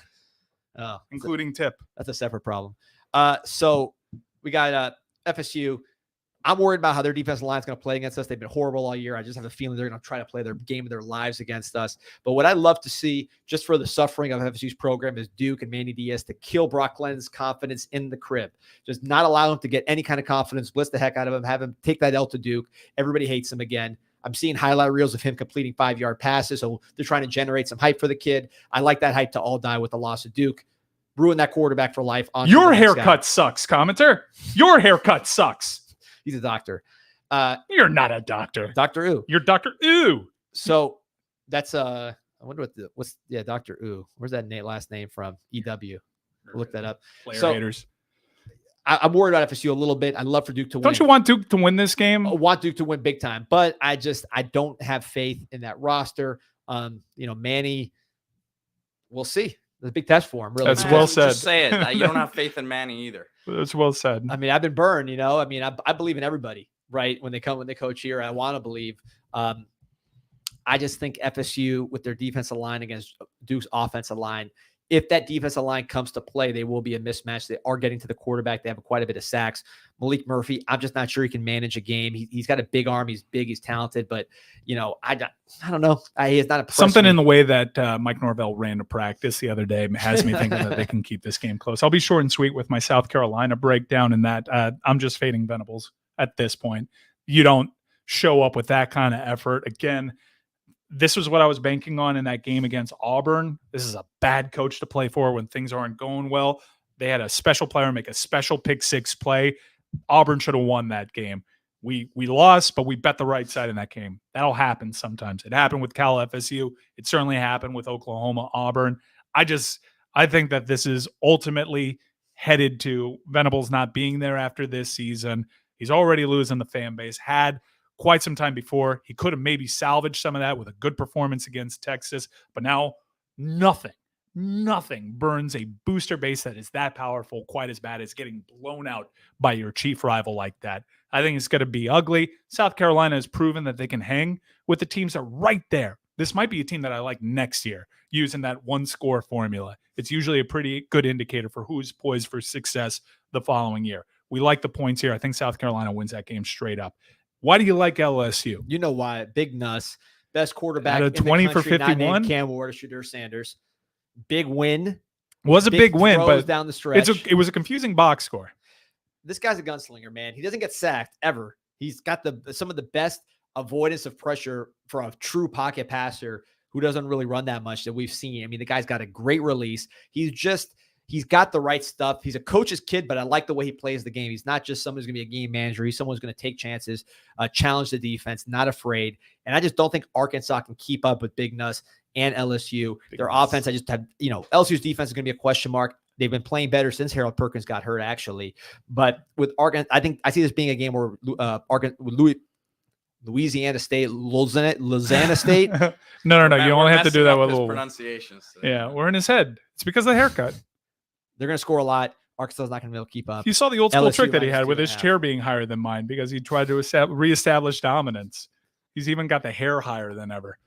Oh, including tip. That's a separate problem. So we got FSU. I'm worried about how their defensive line is going to play against us. They've been horrible all year. I just have a feeling they're going to try to play their game of their lives against us. But what I'd love to see, just for the suffering of FSU's program, is Duke and Manny Diaz to kill Brock Glenn's confidence in the crib. Just not allow him to get any kind of confidence, blitz the heck out of him, have him take that L to Duke. Everybody hates him again. I'm seeing highlight reels of him completing 5-yard passes, so they're trying to generate some hype for the kid. I like that hype to all die with the loss of Duke. Ruin that quarterback for life. Your haircut sucks, commenter. Your haircut sucks. He's a doctor. You're not a doctor. Dr. Ooh. You're Dr. Ooh. So that's I wonder what's Dr. Ooh. Where's that last name from? EW. Look that up. Player haters. I'm worried about FSU a little bit. I'd love for Duke to win. Don't you want Duke to win this game? I want Duke to win big time, but I don't have faith in that roster. Manny, we'll see. It's a big test for him. Really, that's well said. Just say it. You don't have faith in Manny either. That's well said. I mean, I've been burned. I believe in everybody. Right when they coach here, I want to believe. I just think FSU with their defensive line against Duke's offensive line, if that defensive line comes to play, they will be a mismatch. They are getting to the quarterback. They have quite a bit of sacks. Malik Murphy, I'm just not sure he can manage a game. He's got a big arm. He's big. He's talented. But, I don't know. He's not a something in the way that Mike Norvell ran to practice the other day has me thinking that they can keep this game close. I'll be short and sweet with my South Carolina breakdown in that I'm just fading Venables at this point. You don't show up with that kind of effort. Again, this was what I was banking on in that game against Auburn. This is a bad coach to play for when things aren't going well. They had a special player make a special pick six play. Auburn should have won that game. We lost, but we bet the right side in that game. That'll happen sometimes. It happened with Cal FSU. It certainly happened with Oklahoma Auburn. I think that this is ultimately headed to Venables not being there after this season. He's already losing the fan base. Had quite some time before. He could have maybe salvaged some of that with a good performance against Texas, but now nothing burns a booster base that is that powerful quite as bad as getting blown out by your chief rival like that. I think it's going to be ugly. South Carolina has proven that they can hang with the teams that are right there. This might be a team that I like next year using that one score formula. It's usually a pretty good indicator for who's poised for success the following year. We like the points here. I think South Carolina wins that game straight up. Why do you like LSU? You know why? Big Nuss, best quarterback in 20 for 51. Cam Ward or Shedeur Sanders. Big win. Was a big win, but down the stretch. It was a confusing box score. This guy's a gunslinger, man. He doesn't get sacked ever. He's got some of the best avoidance of pressure for a true pocket passer who doesn't really run that much that we've seen. I mean, the guy's got a great release. He's got the right stuff. He's a coach's kid, but I like the way he plays the game. He's not just someone who's going to be a game manager. He's someone who's going to take chances, challenge the defense, not afraid. And I just don't think Arkansas can keep up with Big Nuss and LSU. Their offense, I just have, LSU's defense is going to be a question mark. They've been playing better since Harold Perkins got hurt, actually. But with Arkansas, I think I see this being a game where Louisiana State, Lausanne State. No. You only have to do that with his pronunciations. Yeah, we're in his head. It's because of the haircut. They're going to score a lot. Arkansas is not going to be able to keep up. You saw the old school LSU trick that he had with his -2.5. chair being higher than mine because he tried to reestablish dominance. He's even got the hair higher than ever.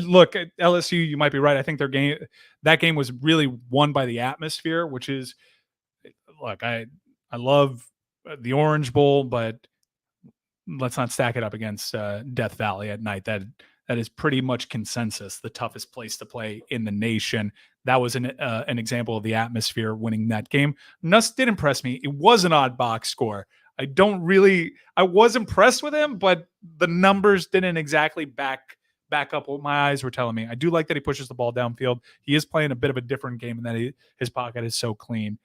Look, at LSU, you might be right. I think that game was really won by the atmosphere, which is, look, I love the Orange Bowl, but let's not stack it up against Death Valley at night. That is pretty much consensus, the toughest place to play in the nation. That was an example of the atmosphere winning that game. Nuss did impress me. It was an odd box score. I was impressed with him, but the numbers didn't exactly back up what my eyes were telling me. I do like that he pushes the ball downfield. He is playing a bit of a different game in that his pocket is so clean.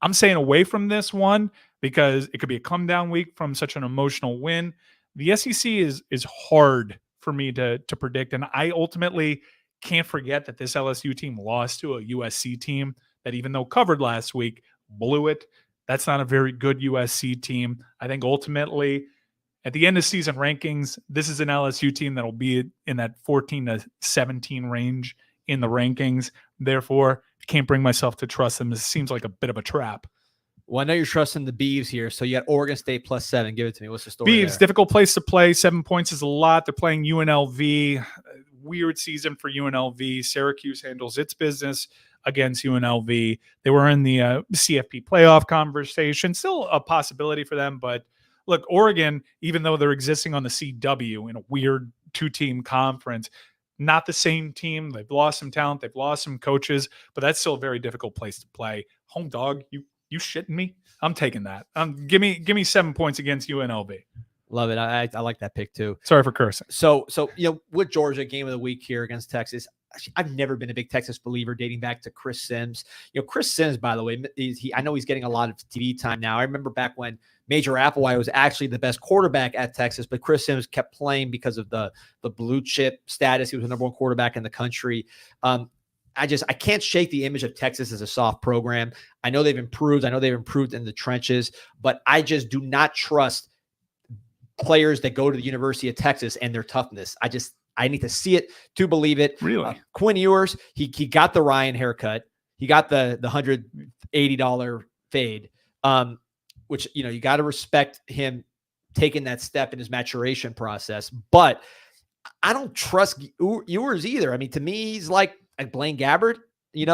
I'm staying away from this one because it could be a come down week from such an emotional win. The SEC is hard for me to predict, and I ultimately can't forget that this LSU team lost to a USC team that, even though covered last week, blew it. That's not a very good USC team. I think ultimately, at the end of season rankings, this is an LSU team that will be in that 14 to 17 range in the rankings. Therefore, I can't bring myself to trust them. This seems like a bit of a trap. Well, I know you're trusting the Beavs here. So you got Oregon State +7. Give it to me. What's the story Beavs, there? difficult place to play. 7 points is a lot. They're playing UNLV. Weird season for UNLV. Syracuse handles its business against UNLV. They were in the CFP playoff conversation. Still a possibility for them. But look, Oregon, even though they're existing on the CW in a weird 2-team conference, not the same team. They've lost some talent. They've lost some coaches. But that's still a very difficult place to play. Home dog, you shitting me? I'm taking that. Give me 7 points against UNLV. Love it. I like that pick too. Sorry for cursing. So with Georgia, game of the week here against Texas. I've never been a big Texas believer dating back to Chris Sims. Chris Sims, by the way, I know he's getting a lot of TV time now. I remember back when Major Applewhite was actually the best quarterback at Texas, but Chris Sims kept playing because of the blue chip status. He was the number 1 quarterback in the country. I can't shake the image of Texas as a soft program. I know they've improved. I know they've improved in the trenches, but I just do not trust players that go to the University of Texas and their toughness. I need to see it to believe it. Really? Quinn Ewers, he got the Ryan haircut. He got the $180 fade, which, you got to respect him taking that step in his maturation process. But I don't trust Ewers either. I mean, to me, he's like Blaine Gabbert. He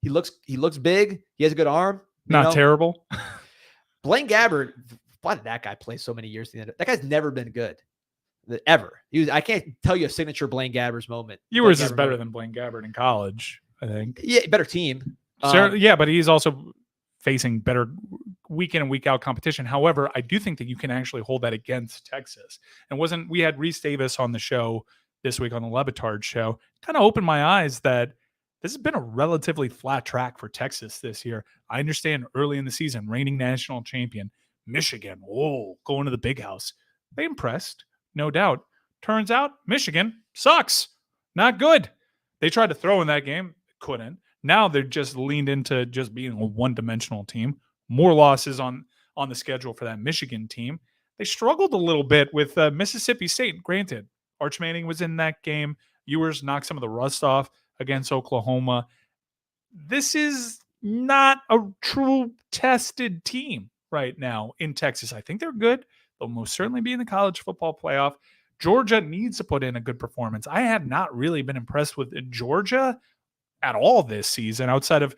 looks big. He has a good arm. Not terrible. Blaine Gabbert, why did that guy play so many years? That guy's never been good. Ever. I can't tell you a signature Blaine Gabbert's moment. Ewers is better than Blaine Gabbert in college, I think. Yeah, better team. Yeah, but he's also facing better week in and week out competition. However, I do think that you can actually hold that against Texas. And we had Reese Davis on the show this week on the Levitard show. Kind of opened my eyes that this has been a relatively flat track for Texas this year. I understand early in the season, reigning national champion, Michigan, going to the big house. They impressed, no doubt. Turns out Michigan sucks. Not good. They tried to throw in that game, couldn't. Now they're just leaned into just being a one-dimensional team. More losses on the schedule for that Michigan team. They struggled a little bit with Mississippi State. Granted, Arch Manning was in that game. Ewers knocked some of the rust off against Oklahoma. This is not a true tested team right now in Texas. I think they're good. They'll most certainly be in the college football playoff. Georgia needs to put in a good performance. I have not really been impressed with Georgia at all this season outside of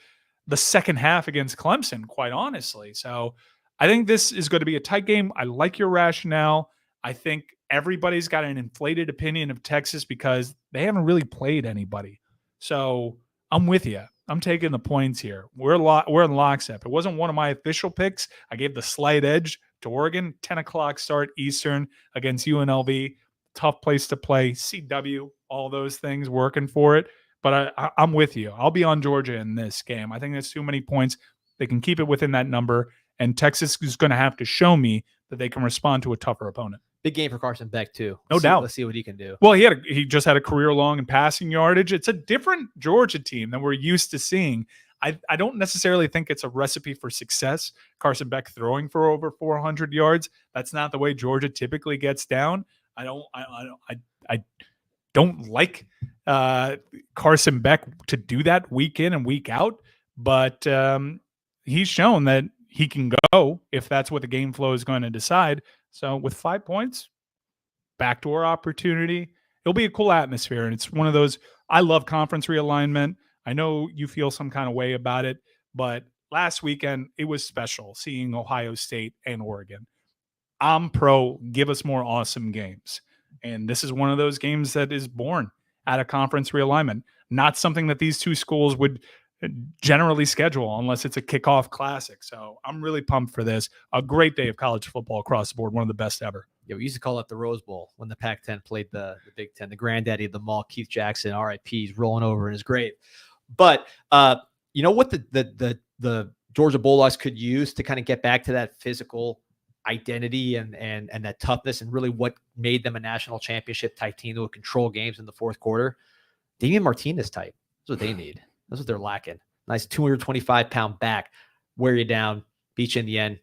the second half against Clemson, quite honestly. So I think this is going to be a tight game. I like your rationale. I think everybody's got an inflated opinion of Texas because they haven't really played anybody. So I'm with you. I'm taking the points here. We're in lockstep. It wasn't one of my official picks. I gave the slight edge to Oregon. 10 o'clock start Eastern against UNLV. Tough place to play. CW, all those things working for it. But I'm with you. I'll be on Georgia in this game. I think there's too many points. They can keep it within that number. And Texas is going to have to show me that they can respond to a tougher opponent. Big game for Carson Beck, too. No doubt. Let's see what he can do. Well, he just had a career long in passing yardage. It's a different Georgia team than we're used to seeing. I don't necessarily think it's a recipe for success. Carson Beck throwing for over 400 yards. That's not the way Georgia typically gets down. I don't like Carson Beck to do that week in and week out, but he's shown that he can go if that's what the game flow is going to decide. So with 5 points, backdoor opportunity, it'll be a cool atmosphere. And it's one of those, I love conference realignment. I know you feel some kind of way about it, but last weekend it was special seeing Ohio State and Oregon. I'm pro, give us more awesome games. And this is one of those games that is born out of conference realignment. Not something that these two schools would generally schedule unless it's a kickoff classic. So I'm really pumped for this. A great day of college football across the board. One of the best ever. Yeah, we used to call it the Rose Bowl when the Pac-10 played the Big Ten. The granddaddy of them all, Keith Jackson, RIP, he's rolling over in his grave. But you know what the Georgia Bulldogs could use to kind of get back to that physical identity and that toughness and really what made them a national championship type team that would control games in the fourth quarter? Damian Martinez type. That's what they need. That's what they're lacking. Nice 225-pound back. Wear you down. Beat you in the end.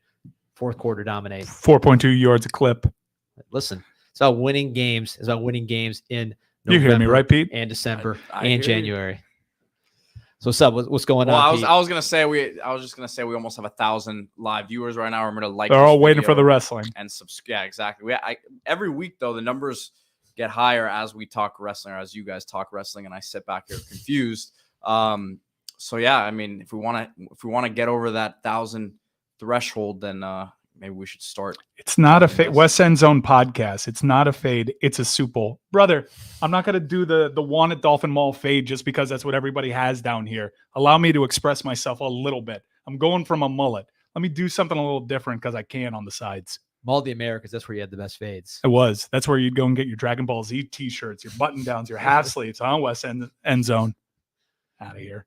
Fourth quarter dominate. 4.2 yards a clip. Listen, it's about winning games. It's about winning games in November, You hear me, right, Pete? And December I and hear you. January. So what's up? What's going Well, on? I was just gonna say we almost have 1,000 live viewers right now. Remember to like. They're this all waiting for video the wrestling. and subscribe. Yeah, exactly. Every week though, the numbers get higher as we talk wrestling, or as you guys talk wrestling, and I sit back here confused. So yeah, I mean, if we want to get over that 1,000 threshold, then maybe we should start. It's not a fade. West End Zone podcast. It's not a fade. It's a supple. Brother, I'm not going to do the one at Dolphin Mall fade just because that's what everybody has down here. Allow me to express myself a little bit. I'm going from a mullet. Let me do something a little different because I can on the sides. Mall of the Americas, that's where you had the best fades. It was. That's where you'd go and get your Dragon Ball Z t-shirts, your button downs, your half sleeves on West End Zone. Out of here.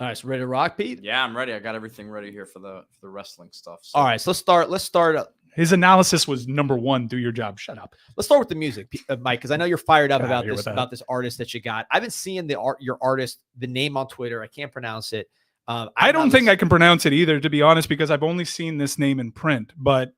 All right, so ready to rock, Pete? Yeah, I'm ready. I got everything ready here for the wrestling stuff. So. All right, so let's start. His analysis was number one. Do your job. Shut up. Let's start with the music, Mike, because I know you're fired up Get outta here about this artist that you got. I've been seeing your artist, the name on Twitter. I can't pronounce it. I don't think I can pronounce it either, to be honest, because I've only seen this name in print. But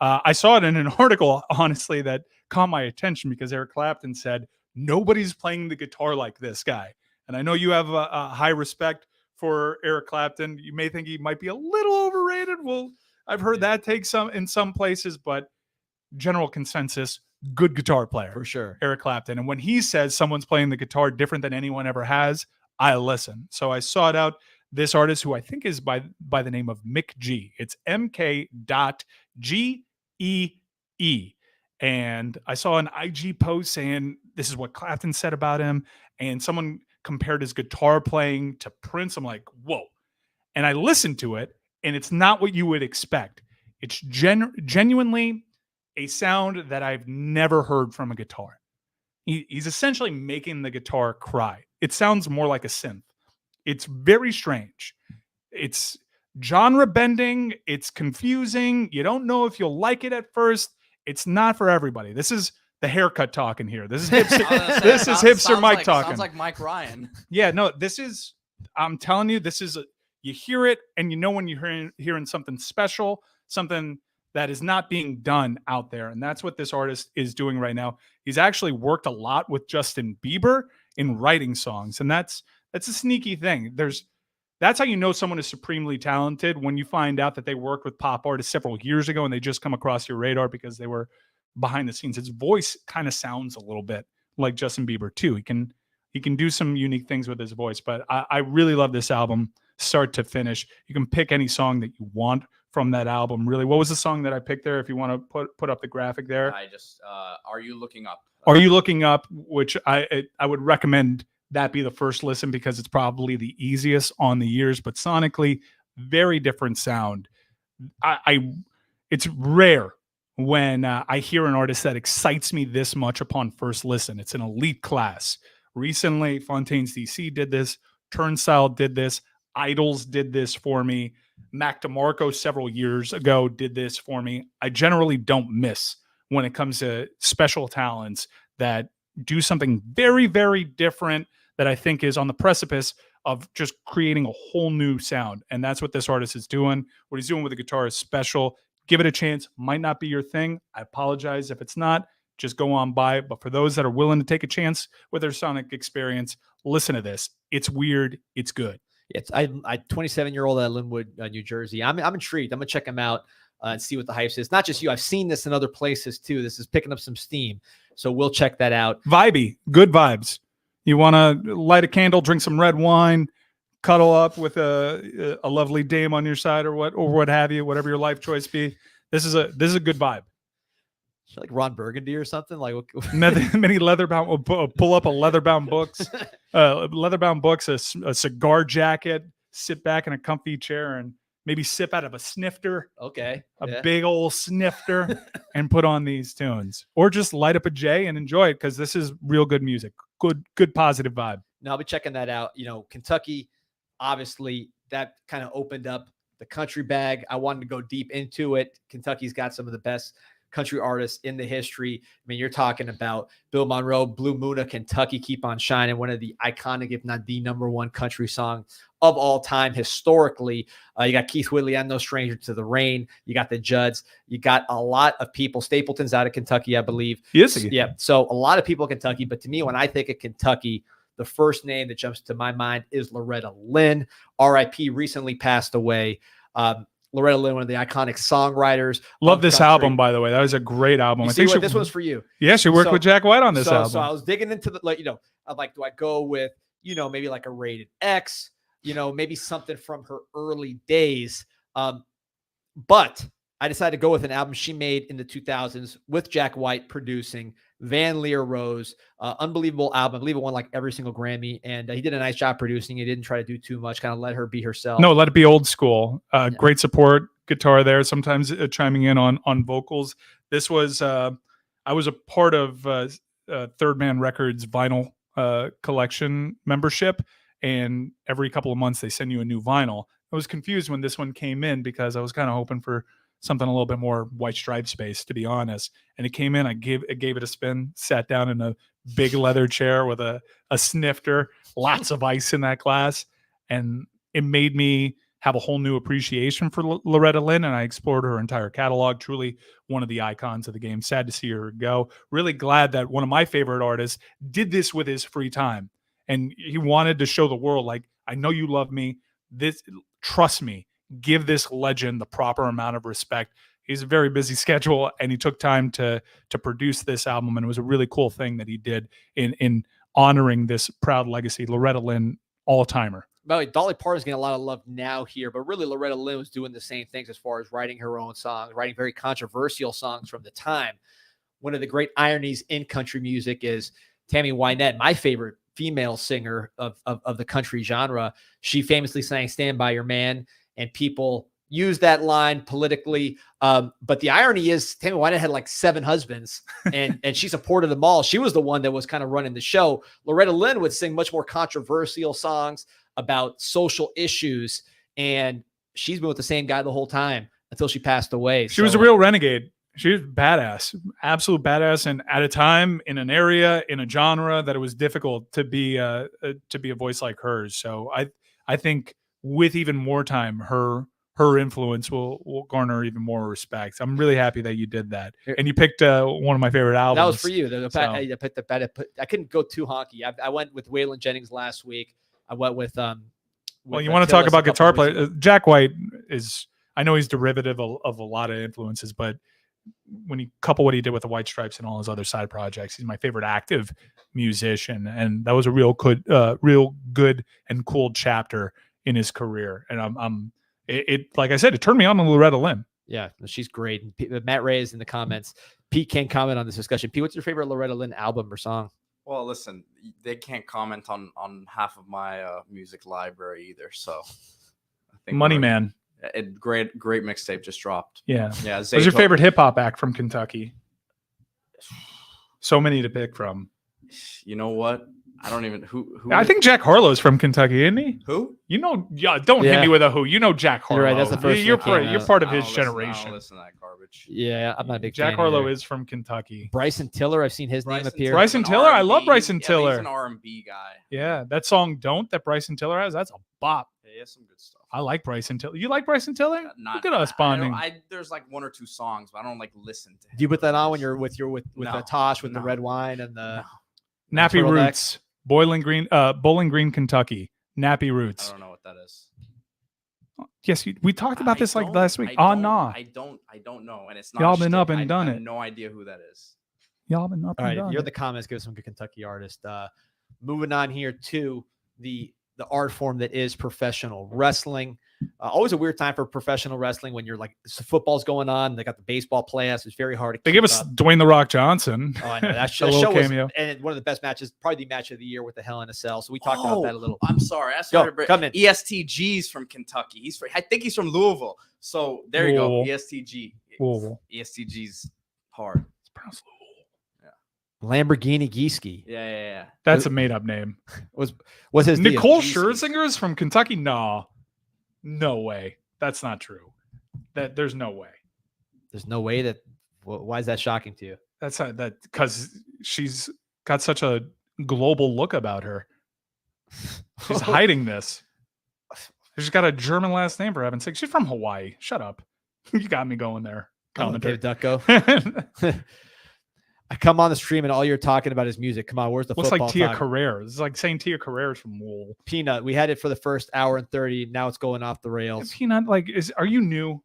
I saw it in an article, honestly, that caught my attention because Eric Clapton said nobody's playing the guitar like this guy. And I know you have a high respect for Eric Clapton. You may think he might be a little overrated. Well, I've heard that take some in some places, but general consensus, good guitar player. For sure. Eric Clapton. And when he says someone's playing the guitar different than anyone ever has, I listen. So I sought out this artist who I think is by the name of Mick G. It's MK.GEE. And I saw an IG post saying this is what Clapton said about him. And someone compared his guitar playing to Prince. I'm like, whoa. And I listened to it, and it's not what you would expect. It's genuinely a sound that I've never heard from a guitar. He's essentially making the guitar cry. It sounds more like a synth. It's very strange. It's genre bending. It's confusing. You don't know if you'll like it at first. It's not for everybody. This is the haircut talking here. This is hipster, this is hipster Mike talking. Sounds like Mike Ryan. Yeah, no, this is, I'm telling you, this is, you hear it and you know when you're hearing something special, something that is not being done out there. And that's what this artist is doing right now. He's actually worked a lot with Justin Bieber in writing songs. And that's a sneaky thing. That's how you know someone is supremely talented, when you find out that they worked with pop artists several years ago and they just come across your radar because they were behind the scenes. His voice kind of sounds a little bit like Justin Bieber too. He can do some unique things with his voice, but I really love this album start to finish. You can pick any song that you want from that album. Really, what was the song that I picked there? If you want to put up the graphic there, I just Are You Looking Up? Are You Looking Up? Which I would recommend that be the first listen because it's probably the easiest on the ears, but sonically very different sound. It's rare when I hear an artist that excites me this much upon first listen. It's an elite class. Recently, Fontaine's DC did this. Turnstile did this. Idols did this for me. Mac DeMarco several years ago did this for me. I generally don't miss when it comes to special talents that do something very, very different that I think is on the precipice of just creating a whole new sound. And that's what this artist is doing. What he's doing with the guitar is special. Give it a chance. Might not be your thing. I apologize if it's not. Just go on by. But for those that are willing to take a chance with their sonic experience, listen to this. It's weird. It's good. It's I 27-year-old at Linwood, New Jersey. I'm intrigued. I'm gonna check him out and see what the hype is. Not just you. I've seen this in other places too. This is picking up some steam. So we'll check that out. Vibey, good vibes. You want to light a candle, drink some red wine, cuddle up with a lovely dame on your side, or what have you, whatever your life choice be. This is a good vibe. Like Ron Burgundy or something, like many leather-bound. Pull up a leather-bound books, a cigar jacket, sit back in a comfy chair, and maybe sip out of a snifter. Okay, a big old snifter, and put on these tunes, or just light up a J and enjoy it because this is real good music. Good positive vibe. Now I'll be checking that out. You know, Kentucky, obviously that kind of opened up the country bag. I wanted to go deep into it. Kentucky's got some of the best country artists in the history. I mean, you're talking about Bill Monroe, Blue Moon of Kentucky, Keep on Shining, one of the iconic, if not the #1 country song of all time historically. You got Keith Whitley, I'm No Stranger to the Rain. You got the Judds. You got a lot of people. Stapleton's out of Kentucky, I believe. Yes. Yeah. So a lot of people in Kentucky. But to me, when I think of Kentucky, the first name that jumps to my mind is Loretta Lynn. R.I.P. recently passed away. Loretta Lynn, one of the iconic songwriters. Love this album, by the way. That was a great album. I think this one's for you. Yeah, she worked with Jack White on this album. So I was digging into I'm like, do I go with, maybe like a rated X, maybe something from her early days. But I decided to go with an album she made in the 2000s with Jack White producing, Van Leer Rose. Unbelievable album. I believe it won like every single Grammy, and he did a nice job producing. He didn't try to do too much, kind of let her be herself. No, let it be old school. Great support guitar there, sometimes chiming in on vocals. This was, I was a part of Third Man Records vinyl collection membership, and every couple of months they send you a new vinyl. I was confused when this one came in because I was kind of hoping for something a little bit more White Stripe space, to be honest. And it came in, I gave it a spin, sat down in a big leather chair with a snifter, lots of ice in that glass. And it made me have a whole new appreciation for Loretta Lynn. And I explored her entire catalog, truly one of the icons of the game. Sad to see her go. Really glad that one of my favorite artists did this with his free time. And he wanted to show the world, like, I know you love me. Trust me. Give this legend the proper amount of respect. He's a very busy schedule, and he took time to produce this album, and it was a really cool thing that he did in honoring this proud legacy. Loretta Lynn, all-timer. By the way, Dolly Parton's getting a lot of love now here, but really Loretta Lynn was doing the same things as far as writing her own songs, writing very controversial songs from the time. One of the great ironies in country music is Tammy Wynette, my favorite female singer of the country genre. She famously sang Stand By Your Man, and people use that line politically. But the irony is Tammy Wynette had like 7 husbands and she supported them all. She was the one that was kind of running the show. Loretta Lynn would sing much more controversial songs about social issues. And she's been with the same guy the whole time until she passed away. She was a real renegade. She was badass, absolute badass. And at a time, in an area, in a genre that it was difficult to be a voice like hers. So I think with even more time, her influence will garner even more respect. I'm really happy that you did that, and you picked one of my favorite albums. That was for you. I couldn't go too honky. I went with Waylon Jennings last week. I went with well, you want to talk about guitar players? Jack White is. I know he's derivative of a lot of influences, but when you couple what he did with the White Stripes and all his other side projects, he's my favorite active musician, and that was a real good and cool chapter in his career. And like I said, it turned me on to Loretta Lynn. Yeah, she's great. And Matt Ray is in the comments. Pete can't comment on this discussion. Pete, what's your favorite Loretta Lynn album or song? Well, listen, they can't comment on half of my music library either. So I think Money Man. Great mixtape just dropped. Yeah. What's your favorite hip hop act from Kentucky? So many to pick from. You know what? I don't even who. I think Jack Harlow's from Kentucky, isn't he? Who? Don't hit me with a who. You know Jack Harlow. You're right. That's the first. You're part of his generation. I don't listen to that garbage. Yeah, I'm not a big Jack fan Harlow either. is from Kentucky. Bryson Tiller, I've seen his name appear. Bryson Tiller, I love Bryson Tiller. He's an R&B guy. Yeah, that song "Don't" that Bryson Tiller has, that's a bop. Yeah, he has some good stuff. I like Bryson Tiller. You like Bryson Tiller? Look at us bonding. There's like 1 or 2 songs, but I don't like listen to him. Do you put that on when you're with No. the Tosh with the red wine and the Nappy turtleneck? Roots, Bowling Green, Kentucky. Nappy Roots. I don't know what that is. Yes, we talked about this like last week. I don't know, and it's not. Y'all been up and done I it. have no idea who that is. Y'all been up All and right, done you're it. in the comments. Give us some good Kentucky artists. Moving on here to the art form that is professional wrestling. Always a weird time for professional wrestling when you're like football's going on. They got the baseball playoffs. It's very hard to. They give us Dwayne the Rock Johnson. Oh, I know that a show little was, cameo. and one of the best matches, probably the match of the year with the Hell in a Cell. So we talked about that a little. I'm sorry. I started come in. ESTG's from Kentucky. I think he's from Louisville. So there you go. ESTG. Louisville. ESTG's hard. It's pronounced Louisville. Lamborghini Gieske. Yeah. That's a made up name. Was his Nicole deal? Scherzinger is from Kentucky? No way. That's not true. There's no way. There's no way that Why is that shocking to you? That's that because she's got such a global look about her. She's hiding this. She's got a German last name for heaven's sake. She's from Hawaii. Shut up. You got me going there. Commenter. David Ducko. I come on the stream and all you're talking about is music. Come on, where's the Looks football like Tia talk? Carrere. It's like saying Tia Carrere's from Wool. Peanut. We had it for the first hour and 30. Now it's going off the rails. Peanut, are you new?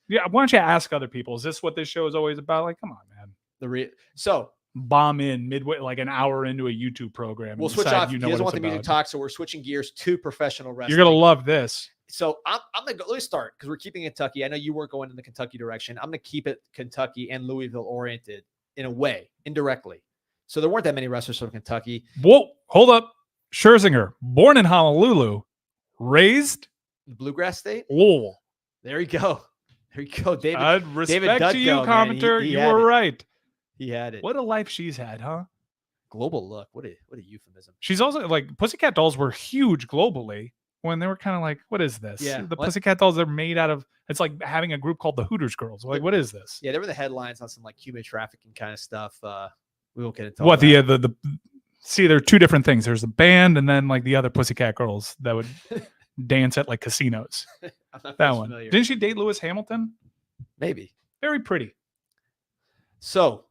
Yeah, why don't you ask other people? Is this what this show is always about? Like, come on, man. So bomb in midway, like an hour into a YouTube program. We'll switch off. He doesn't want the music talk, so we're switching gears to professional wrestling. You're gonna love this. So I'm gonna go. Let's start because we're keeping Kentucky. I know you weren't going in the Kentucky direction. I'm gonna keep it Kentucky and Louisville oriented in a way, indirectly. So there weren't that many wrestlers from Kentucky. Whoa, hold up. Scherzinger, born in Honolulu, raised the Bluegrass State. Louisville. There you go. There you go, David. I'd respect David to you, Dutko, commenter. He you were right. He had it. What a life she's had, huh? Global look. What a euphemism. She's also like Pussycat Dolls were huge globally when they were kind of like, what is this? Yeah. The Pussycat Dolls are made out of, it's like having a group called the Hooters Girls. Like, what is this? Yeah, there were the headlines on some like human trafficking kind of stuff. We won't get into what that. the see, there are two different things. There's a band and then like the other Pussycat Girls that would dance at like casinos. That one. Familiar. Didn't she date Lewis Hamilton? Maybe. Very pretty. So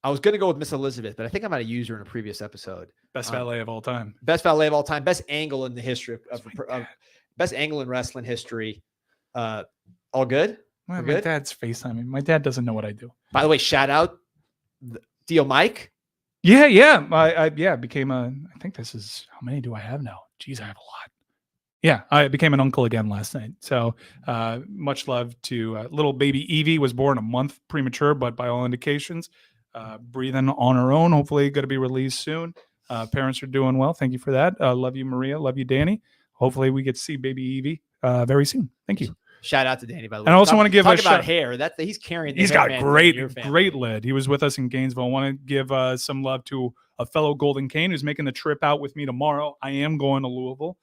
I was going to go with Miss Elizabeth, but I think I might have used her in a previous episode. Best valet of all time. Best valet of all time. Best angle in the history of best angle in wrestling history. All good? My good? dad's FaceTiming. My dad doesn't know what I do. By the way, shout out Theo Mike. Yeah. I became I think this is, how many do I have now? Geez, I have a lot. Yeah, I became an uncle again last night. So much love to little baby Evie. Was born a month premature, but by all indications, breathing on her own. Hopefully going to be released soon. Parents are doing well. Thank you for that. Love you, Maria. Love you, Danny. Hopefully we get to see baby Evie very soon. Thank you. Shout out to Danny, by the way. And I also want to give talk about hair. He's carrying. He's got great lid. He was with us in Gainesville. I want to give some love to a fellow Golden Cane who's making the trip out with me tomorrow. I am going to Louisville.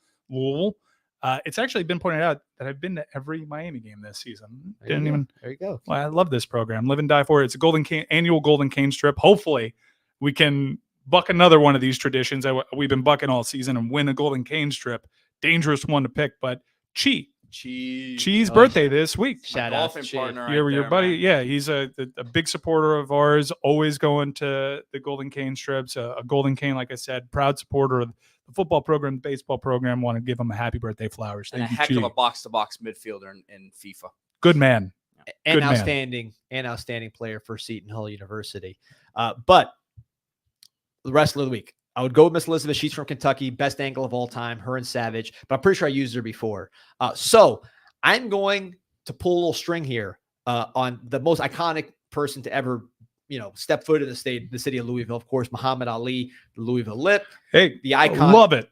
It's actually been pointed out that I've been to every Miami game this season. There you go. Well, I love this program. Live and die for it. It's a annual Golden Cane strip. Hopefully, we can buck another one of these traditions that we've been bucking all season and win a Golden Cane strip. Dangerous one to pick, but Chee's birthday this week. Shout out to partner. Your buddy. Man. Yeah, he's a big supporter of ours. Always going to the Golden Cane strips. A Golden Cane, like I said, proud supporter of the football program, the baseball program. Want to give him a happy birthday flowers. Thank you, heck of a box-to-box midfielder in FIFA. Good man. And outstanding player for Seton Hall University. But the wrestler of the week, I would go with Miss Elizabeth. She's from Kentucky, best angle of all time, her and Savage. But I'm pretty sure I used her before. So I'm going to pull a little string here on the most iconic person to ever, step foot in the city of Louisville. Of course, Muhammad Ali, the Louisville Lip. Hey, the icon. Love it.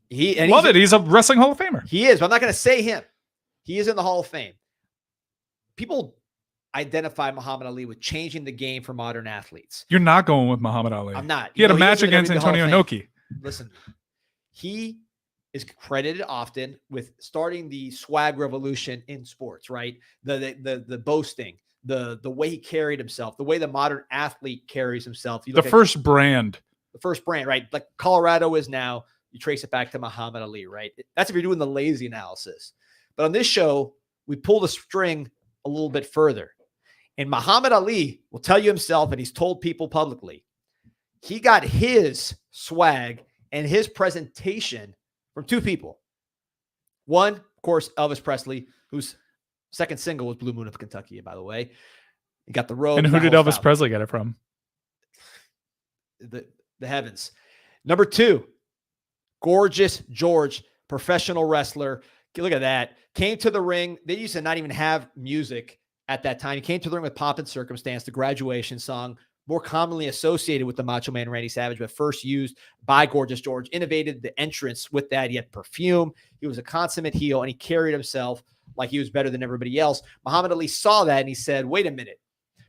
He's a wrestling Hall of Famer. He is. But I'm not going to say him. He is in the Hall of Fame. People identify Muhammad Ali with changing the game for modern athletes. You're not going with Muhammad Ali. I'm not. He had a match against Antonio Inoki. Listen, he is credited often with starting the swag revolution in sports, right? The boasting, the way he carried himself, the way the modern athlete carries himself. The first brand, right? Like Colorado is now, you trace it back to Muhammad Ali, right? That's if you're doing the lazy analysis. But on this show, we pull the string a little bit further. And Muhammad Ali will tell you himself, and he's told people publicly, he got his swag and his presentation from two people. One, of course, Elvis Presley, whose second single was Blue Moon of Kentucky, by the way. He got the robe. And who did Elvis Presley get it from? The heavens. Number two, Gorgeous George, professional wrestler. Look at that. Came to the ring. They used to not even have music at that time. He came to the ring with Pomp and Circumstance, the graduation song, more commonly associated with the Macho Man Randy Savage, but first used by Gorgeous George. Innovated the entrance with that. He had perfume. He was a consummate heel, and he carried himself like he was better than everybody else. Muhammad Ali saw that, and he said, wait a minute.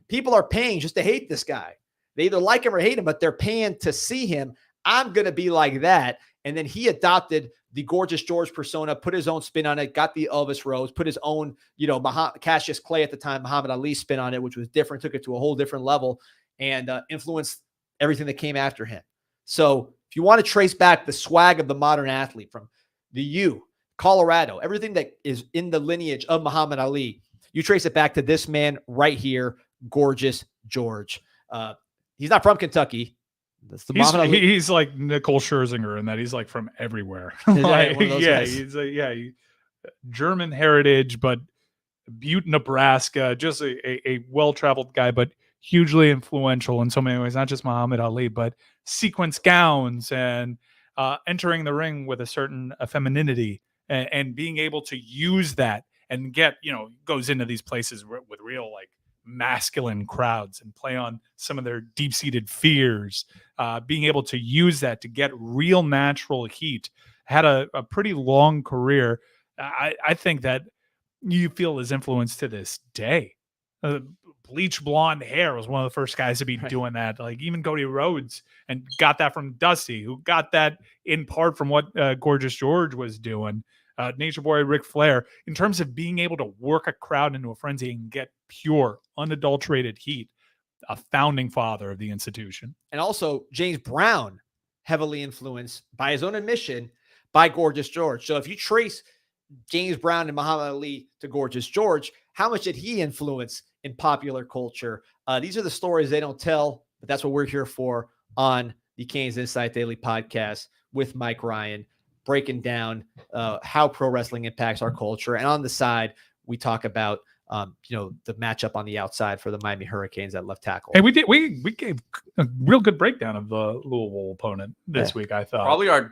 People are paying just to hate this guy. They either like him or hate him, but they're paying to see him. I'm going to be like that. And then he adopted the Gorgeous George persona, put his own spin on it, got the Elvis Rose, put his own, Cassius Clay at the time, Muhammad Ali spin on it, which was different, took it to a whole different level, and influenced everything that came after him. So if you want to trace back the swag of the modern athlete from the U, Colorado, everything that is in the lineage of Muhammad Ali, you trace it back to this man right here, Gorgeous George. He's not from Kentucky. That's the he's like Nicole Scherzinger in that he's like from everywhere. German heritage, but Butte, Nebraska, just a well-traveled guy, but hugely influential in so many ways, not just Muhammad Ali, but sequence gowns and entering the ring with a certain femininity and being able to use that and get, goes into these places with real like masculine crowds and play on some of their deep-seated fears, being able to use that to get real natural heat. Had a pretty long career. I think that you feel his influence to this day. Bleach blonde hair was one of the first guys to be doing that. Like even Cody Rhodes, and got that from Dusty, who got that in part from what Gorgeous George was doing. Nature Boy Ric Flair, in terms of being able to work a crowd into a frenzy and get pure, unadulterated heat, a founding father of the institution. And also James Brown, heavily influenced by his own admission by Gorgeous George. So if you trace James Brown and Muhammad Ali to Gorgeous George, how much did he influence in popular culture? These are the stories they don't tell, but that's what we're here for on the Canes Insight Daily podcast with Mike Ryan, breaking down how pro wrestling impacts our culture. And on the side, we talk about the matchup on the outside for the Miami Hurricanes at left tackle. And we gave a real good breakdown of the Louisville opponent this week, I thought.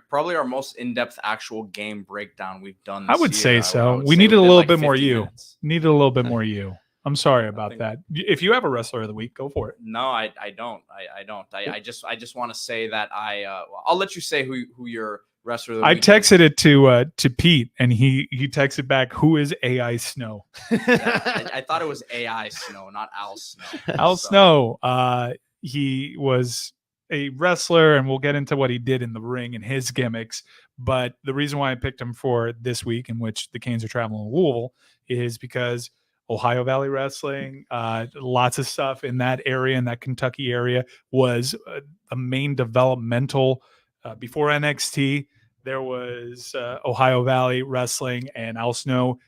Probably our most in-depth actual game breakdown we've done this I would year. say so. We needed a little bit more you. Needed a little bit more you. I'm sorry about that. If you have a wrestler of the week, go for it. No, I don't. I don't. I just want to say that I'll let you say who your wrestler of the week is. I texted it to Pete, and he texted back, "Who is AI Snow?" I thought it was AI Snow, not Al Snow. Al Snow. He was a wrestler, and we'll get into what he did in the ring and his gimmicks. But the reason why I picked him for this week, in which the Canes are traveling to Louisville, is because Ohio Valley Wrestling, lots of stuff in that area, in that Kentucky area, was a main developmental. Before NXT, there was Ohio Valley Wrestling, and Al Snow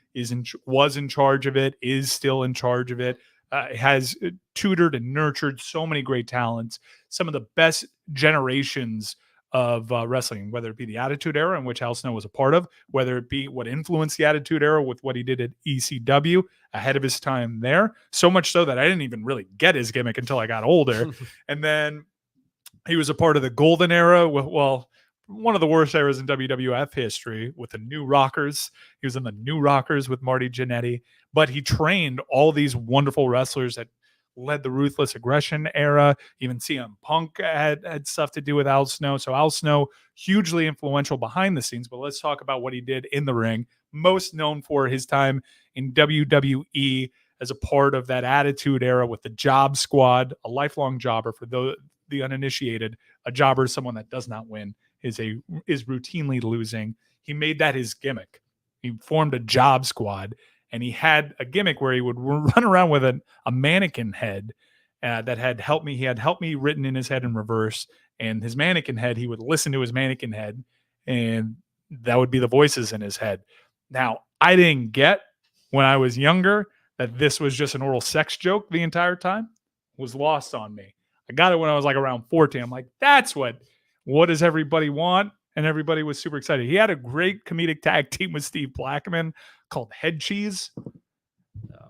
was in charge of it, is still in charge of it. Has tutored and nurtured so many great talents, some of the best generations of wrestling, whether it be the Attitude Era, in which Al Snow was a part of, whether it be what influenced the Attitude Era with what he did at ECW ahead of his time there. So much so that I didn't even really get his gimmick until I got older. And then he was a part of the Golden Era, one of the worst eras in WWF history, with the New Rockers. He was in the New Rockers with Marty Jannetty, but he trained all these wonderful wrestlers that led the Ruthless Aggression era. Even CM Punk had stuff to do with Al Snow. So Al Snow, hugely influential behind the scenes, but let's talk about what he did in the ring. Most known for his time in WWE as a part of that Attitude Era with the Job Squad, a lifelong jobber. For the uninitiated, a jobber is someone that does not win, is routinely losing. He made that his gimmick. He formed a Job Squad, and he had a gimmick where he would run around with a mannequin head that had helped me. He had helped me written in his head in reverse, and his mannequin head, he would listen to his mannequin head, and that would be the voices in his head. Now, I didn't get when I was younger that this was just an oral sex joke the entire time. It was lost on me. I got it when I was like around 14. I'm like, that's what does everybody want? And everybody was super excited. He had a great comedic tag team with Steve Blackman called Head Cheese.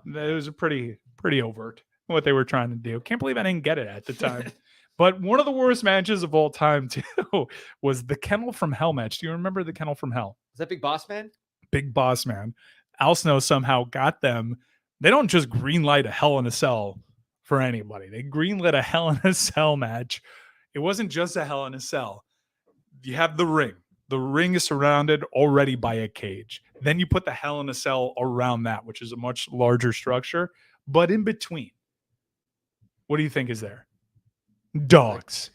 It was a pretty overt what they were trying to do. Can't believe I didn't get it at the time. But one of the worst matches of all time, too, was the Kennel from Hell match. Do you remember the Kennel from Hell? Is that Big Boss Man? Big Boss Man. Al Snow somehow got them. They don't just greenlight a Hell in a Cell for anybody. They greenlit a Hell in a Cell match. It wasn't just a Hell in a Cell. You have the ring. The ring is surrounded already by a cage. Then you put the Hell in a Cell around that, which is a much larger structure. But in between, what do you think is there? Dogs.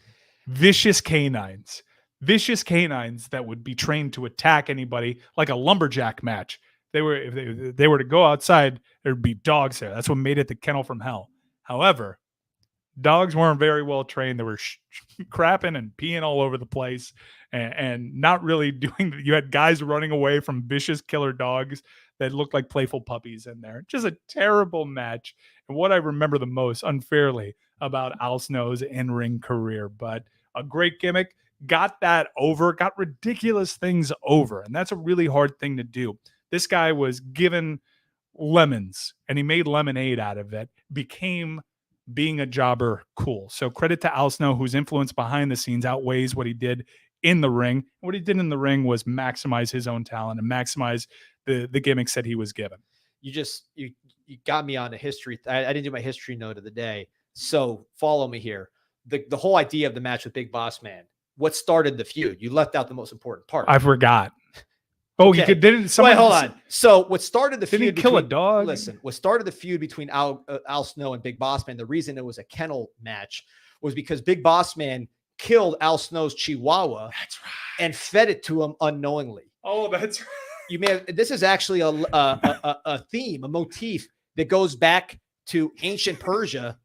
Vicious canines. vicious canines that would be trained to attack anybody like a lumberjack match. If they were to go outside, there'd be dogs there. That's what made it the kennel from hell. However, dogs weren't very well trained. They were crapping and peeing all over the place and not really doing. You had guys running away from vicious killer dogs that looked like playful puppies in there. Just a terrible match. And what I remember the most unfairly about Al Snow's in-ring career, but a great gimmick, got that over, got ridiculous things over. And that's a really hard thing to do. This guy was given lemons and he made lemonade out of it, became being a jobber cool. So credit to Al Snow, whose influence behind the scenes outweighs what he did in the ring. What he did in the ring was maximize his own talent and maximize the gimmicks that he was given. You got me on a history. I didn't do my history note of the day. So follow me here. The whole idea of the match with Big Boss Man, what started the feud? You left out the most important part. I forgot. Oh, okay. Didn't someone? Wait, hold on. So what started the feud? Did he kill a dog? Listen, what started the feud between Al Snow and Big Boss Man? The reason it was a kennel match was because Big Boss Man killed Al Snow's Chihuahua. That's right. And fed it to him unknowingly. Oh, that's right. You may have, this is actually a theme, a motif that goes back to ancient Persia,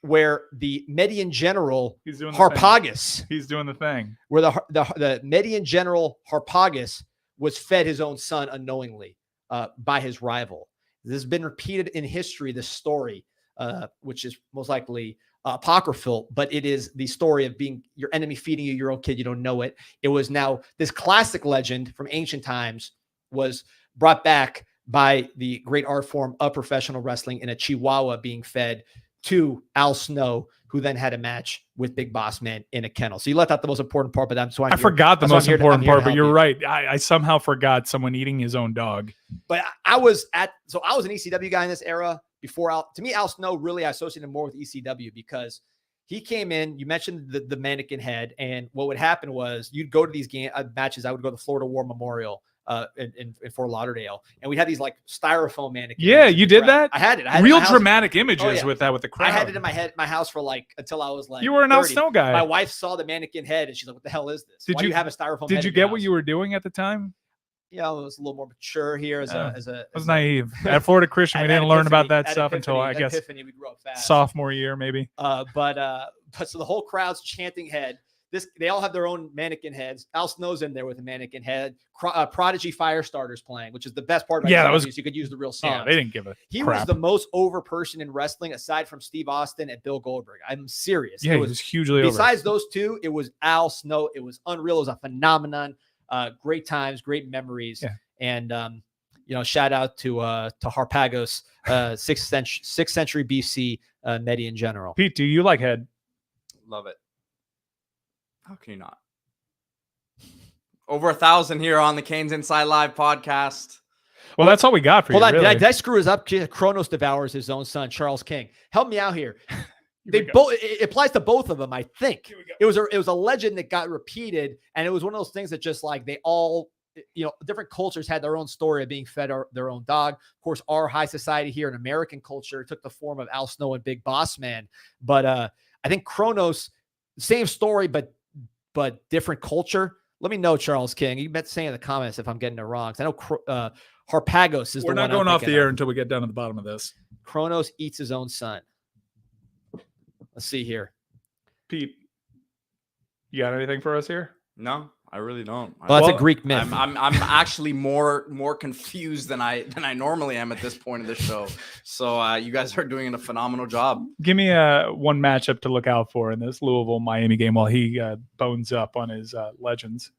where the Median general Harpagus, he's doing the thing, where the Median general Harpagus was fed his own son unknowingly by his rival. This has been repeated in history, this story, which is most likely apocryphal, but it is the story of being your enemy feeding you your own kid. You don't know it. It was now this classic legend from ancient times was brought back by the great art form of professional wrestling in a Chihuahua being fed to Al Snow, who then had a match with Big Boss Man in a kennel. So you left out the most important part, but that's why I forgot the most important part, but you're right. I somehow forgot someone eating his own dog. But I was an ECW guy in this era before to me, Al Snow really I associated more with ECW because he came in, you mentioned the mannequin head. And what would happen was you'd go to these matches. I would go to the Florida War Memorial in Fort Lauderdale, and we had these like styrofoam mannequins. Yeah, you did that? I had it. Real dramatic images with that, with the crowd. I had it in my house for like until I was like, you were an Al Snow guy. My wife saw the mannequin head and she's like, what the hell is this? Why do you have a styrofoam head? Did you get what you were doing at the time? Yeah, I was a little more mature here I was naive. At Florida Christian, we didn't learn about that stuff until I guess we grew up fast. Sophomore year, maybe. But so the whole crowd's chanting head. They all have their own mannequin heads. Al Snow's in there with a mannequin head. Prodigy Firestarter's playing, which is the best part. Yeah, that was. You could use the real sound. They didn't give a. He was the most over person in wrestling, aside from Steve Austin and Bill Goldberg. I'm serious. Yeah, he was hugely over. Besides those two, it was Al Snow. It was unreal. It was a phenomenon. Great times, great memories. Yeah. And shout out to Harpagos, 6th century BC Median general. Pete, do you like head? Love it. How can you not? Over 1,000 here on the Canes Inside Live podcast. Well, that's all we got for you. Hold on, really. did I screw this up? Kronos devours his own son, Charles King. Help me out here. It applies to both of them, I think. It was a legend that got repeated, and it was one of those things that just like they all, different cultures had their own story of being fed their own dog. Of course, our high society here in American culture took the form of Al Snow and Big Boss Man. But I think Kronos, same story, but different culture. Let me know, Charles King. You bet say in the comments if I'm getting it wrong. I know Harpagos is. We're not going off the air until we get down to the bottom of this. Kronos eats his own son. Let's see here. Pete, you got anything for us here? No, I really don't. Well, that's a Greek myth. I'm actually more confused than I normally am at this point of the show. So you guys are doing a phenomenal job. Give me one matchup to look out for in this Louisville Miami game while he bones up on his legends.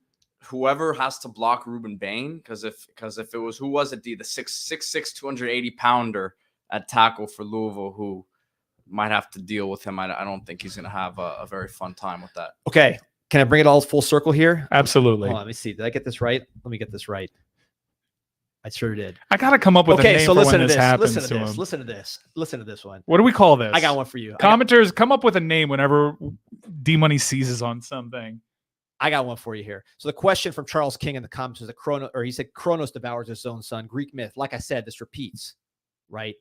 Whoever has to block Ruben Bain, because if it was, who was it? The 6'6", 280 pounder at tackle for Louisville, who might have to deal with him. I don't think he's going to have a very fun time with that. Okay. Can I bring it all full circle here? Absolutely. Hold on, let me see. Did I get this right? Let me get this right. I sure did. I got to come up with a name for when this happens to him. Listen to this. Listen to this one. What do we call this? I got one for you. Commenters, come up with a name whenever D-Money seizes on something. I got one for you here. So the question from Charles King in the comments was he said Kronos devours his own son. Greek myth. Like I said, this repeats, right?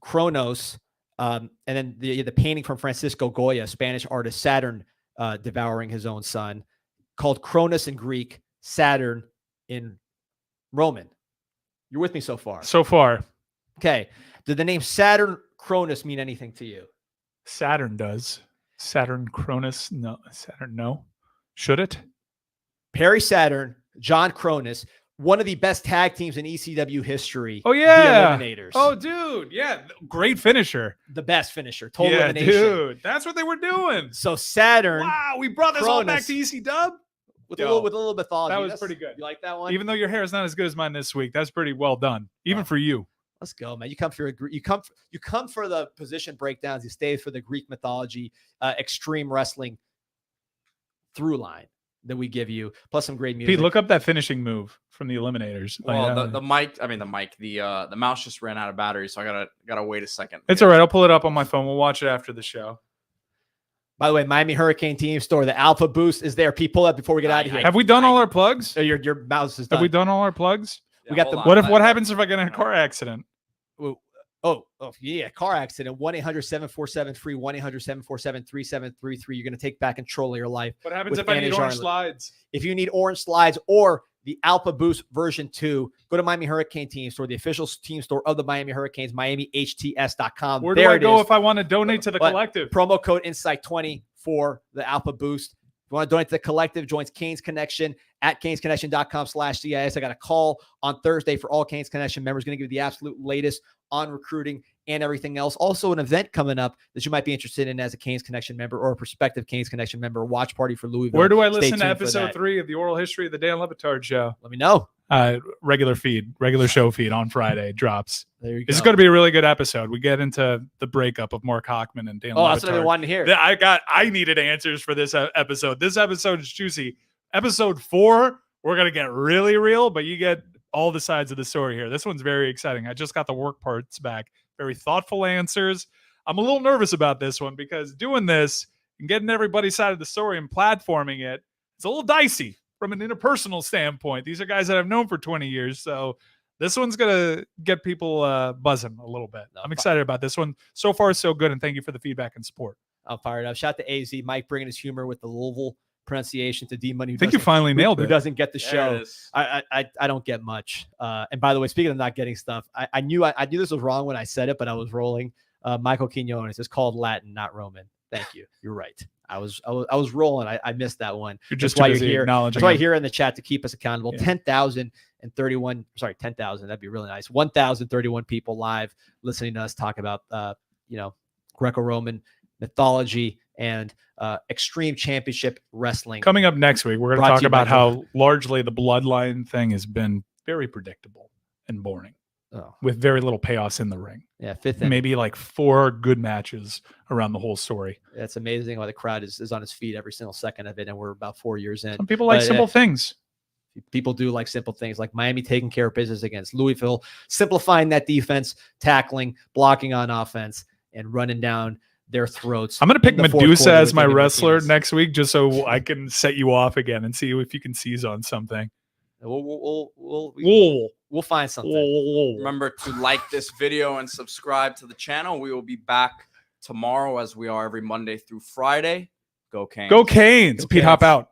Kronos, and then the painting from Francisco Goya, Spanish artist Saturn, devouring his own son, called Cronus in Greek, Saturn in Roman. You're with me so far? So far. Okay. Did the name Saturn Cronus mean anything to you? Saturn does. Saturn Cronus? No. Saturn, no. Should it? Perry Saturn, John Cronus, one of the best tag teams in ECW history. Oh, yeah. The Eliminators. Oh, dude. Yeah. Great finisher. The best finisher. Total yeah, elimination. Dude. That's what they were doing. So Saturn. Wow. We brought this all back to EC Dub. With a little mythology. That was pretty good. You like that one? Even though your hair is not as good as mine this week, that's pretty well done. Even for you. Let's go, man. You come for the position breakdowns. You stay for the Greek mythology, extreme wrestling through line that we give you, plus some great music. Pete, look up that finishing move from the Eliminators. Well, the mouse just ran out of battery, so I gotta wait a second. It's all right. I'll pull it up on my phone. We'll watch it after the show. By the way, Miami Hurricane Team Store, the Alpha Boost is there. Pete, pull that before we get out of here. Have we done all our plugs? Your mouse is done. Have we done all our plugs? We got the. What happens if I get in a car accident? Oh, yeah, car accident. 1-800-747-FREE. 1-800-747-3733. You're going to take back control of your life. What happens if I need orange slides? If you need orange slides or the Alpha Boost version 2, go to Miami Hurricane Team Store, the official team store of the Miami Hurricanes, MiamiHTS.com. Where do I go if I want to donate to the collective? Promo code Insight20 for the Alpha Boost. If you want to donate to the collective, join Canes Connection at canesconnection.com/CIS. I got a call on Thursday for all Canes Connection members. Going to give you the absolute latest on recruiting and everything else. Also, an event coming up that you might be interested in as a Canes Connection member or a prospective Canes Connection member. Watch party for Louisville. Where do I listen to episode 3 of the Oral History of the Dan Le Batard Show? Let me know. Regular show feed on Friday drops. There you go. This is going to be a really good episode. We get into the breakup of Mark Hockman and Dan Le Batard. That's what I've been wanting to hear. I needed answers for this episode. This episode is juicy. Episode 4, we're going to get really real, but you get all the sides of the story here. This one's very exciting. I just got the work parts back. Very thoughtful answers. I'm a little nervous about this one because doing this and getting everybody's side of the story and platforming it, it's a little dicey from an interpersonal standpoint. These are guys that I've known for 20 years. So this one's going to get people buzzing a little bit. I'm excited about this one. So far, so good. And thank you for the feedback and support. I'm fired up. Shout out to AZ, Mike bringing his humor with the Louisville pronunciation to D-Money. I think you finally nailed it. Who doesn't get the show. I don't get much. And by the way, speaking of not getting stuff, I knew this was wrong when I said it, but I was rolling. Michael Quinones is called Latin, not Roman. Thank you. You're right. I was rolling. I missed that one. You're just why you're here. That's why you're here in the chat to keep us accountable. Yeah. 10,031. Sorry, 10,000. That'd be really nice. 1,031 people live listening to us talk about Greco-Roman mythology and extreme championship wrestling. Coming up next week, we're going to talk about how largely the bloodline thing has been very predictable and boring. With very little payoffs in the ring. Yeah, fifth maybe like 4 good matches around the whole story. It's amazing how the crowd is on its feet every single second of it, and we're about 4 years in. Some people like simple things. People do like simple things, like Miami taking care of business against Louisville, simplifying that defense, tackling, blocking on offense, and running down their throats. I'm going to pick Medusa as my wrestler next week just so I can set you off again and see if you can seize on something. We'll find something. Remember to like this video and subscribe to the channel. We will be back tomorrow as we are every Monday through Friday. Go Canes. Go Canes. Pete, hop out.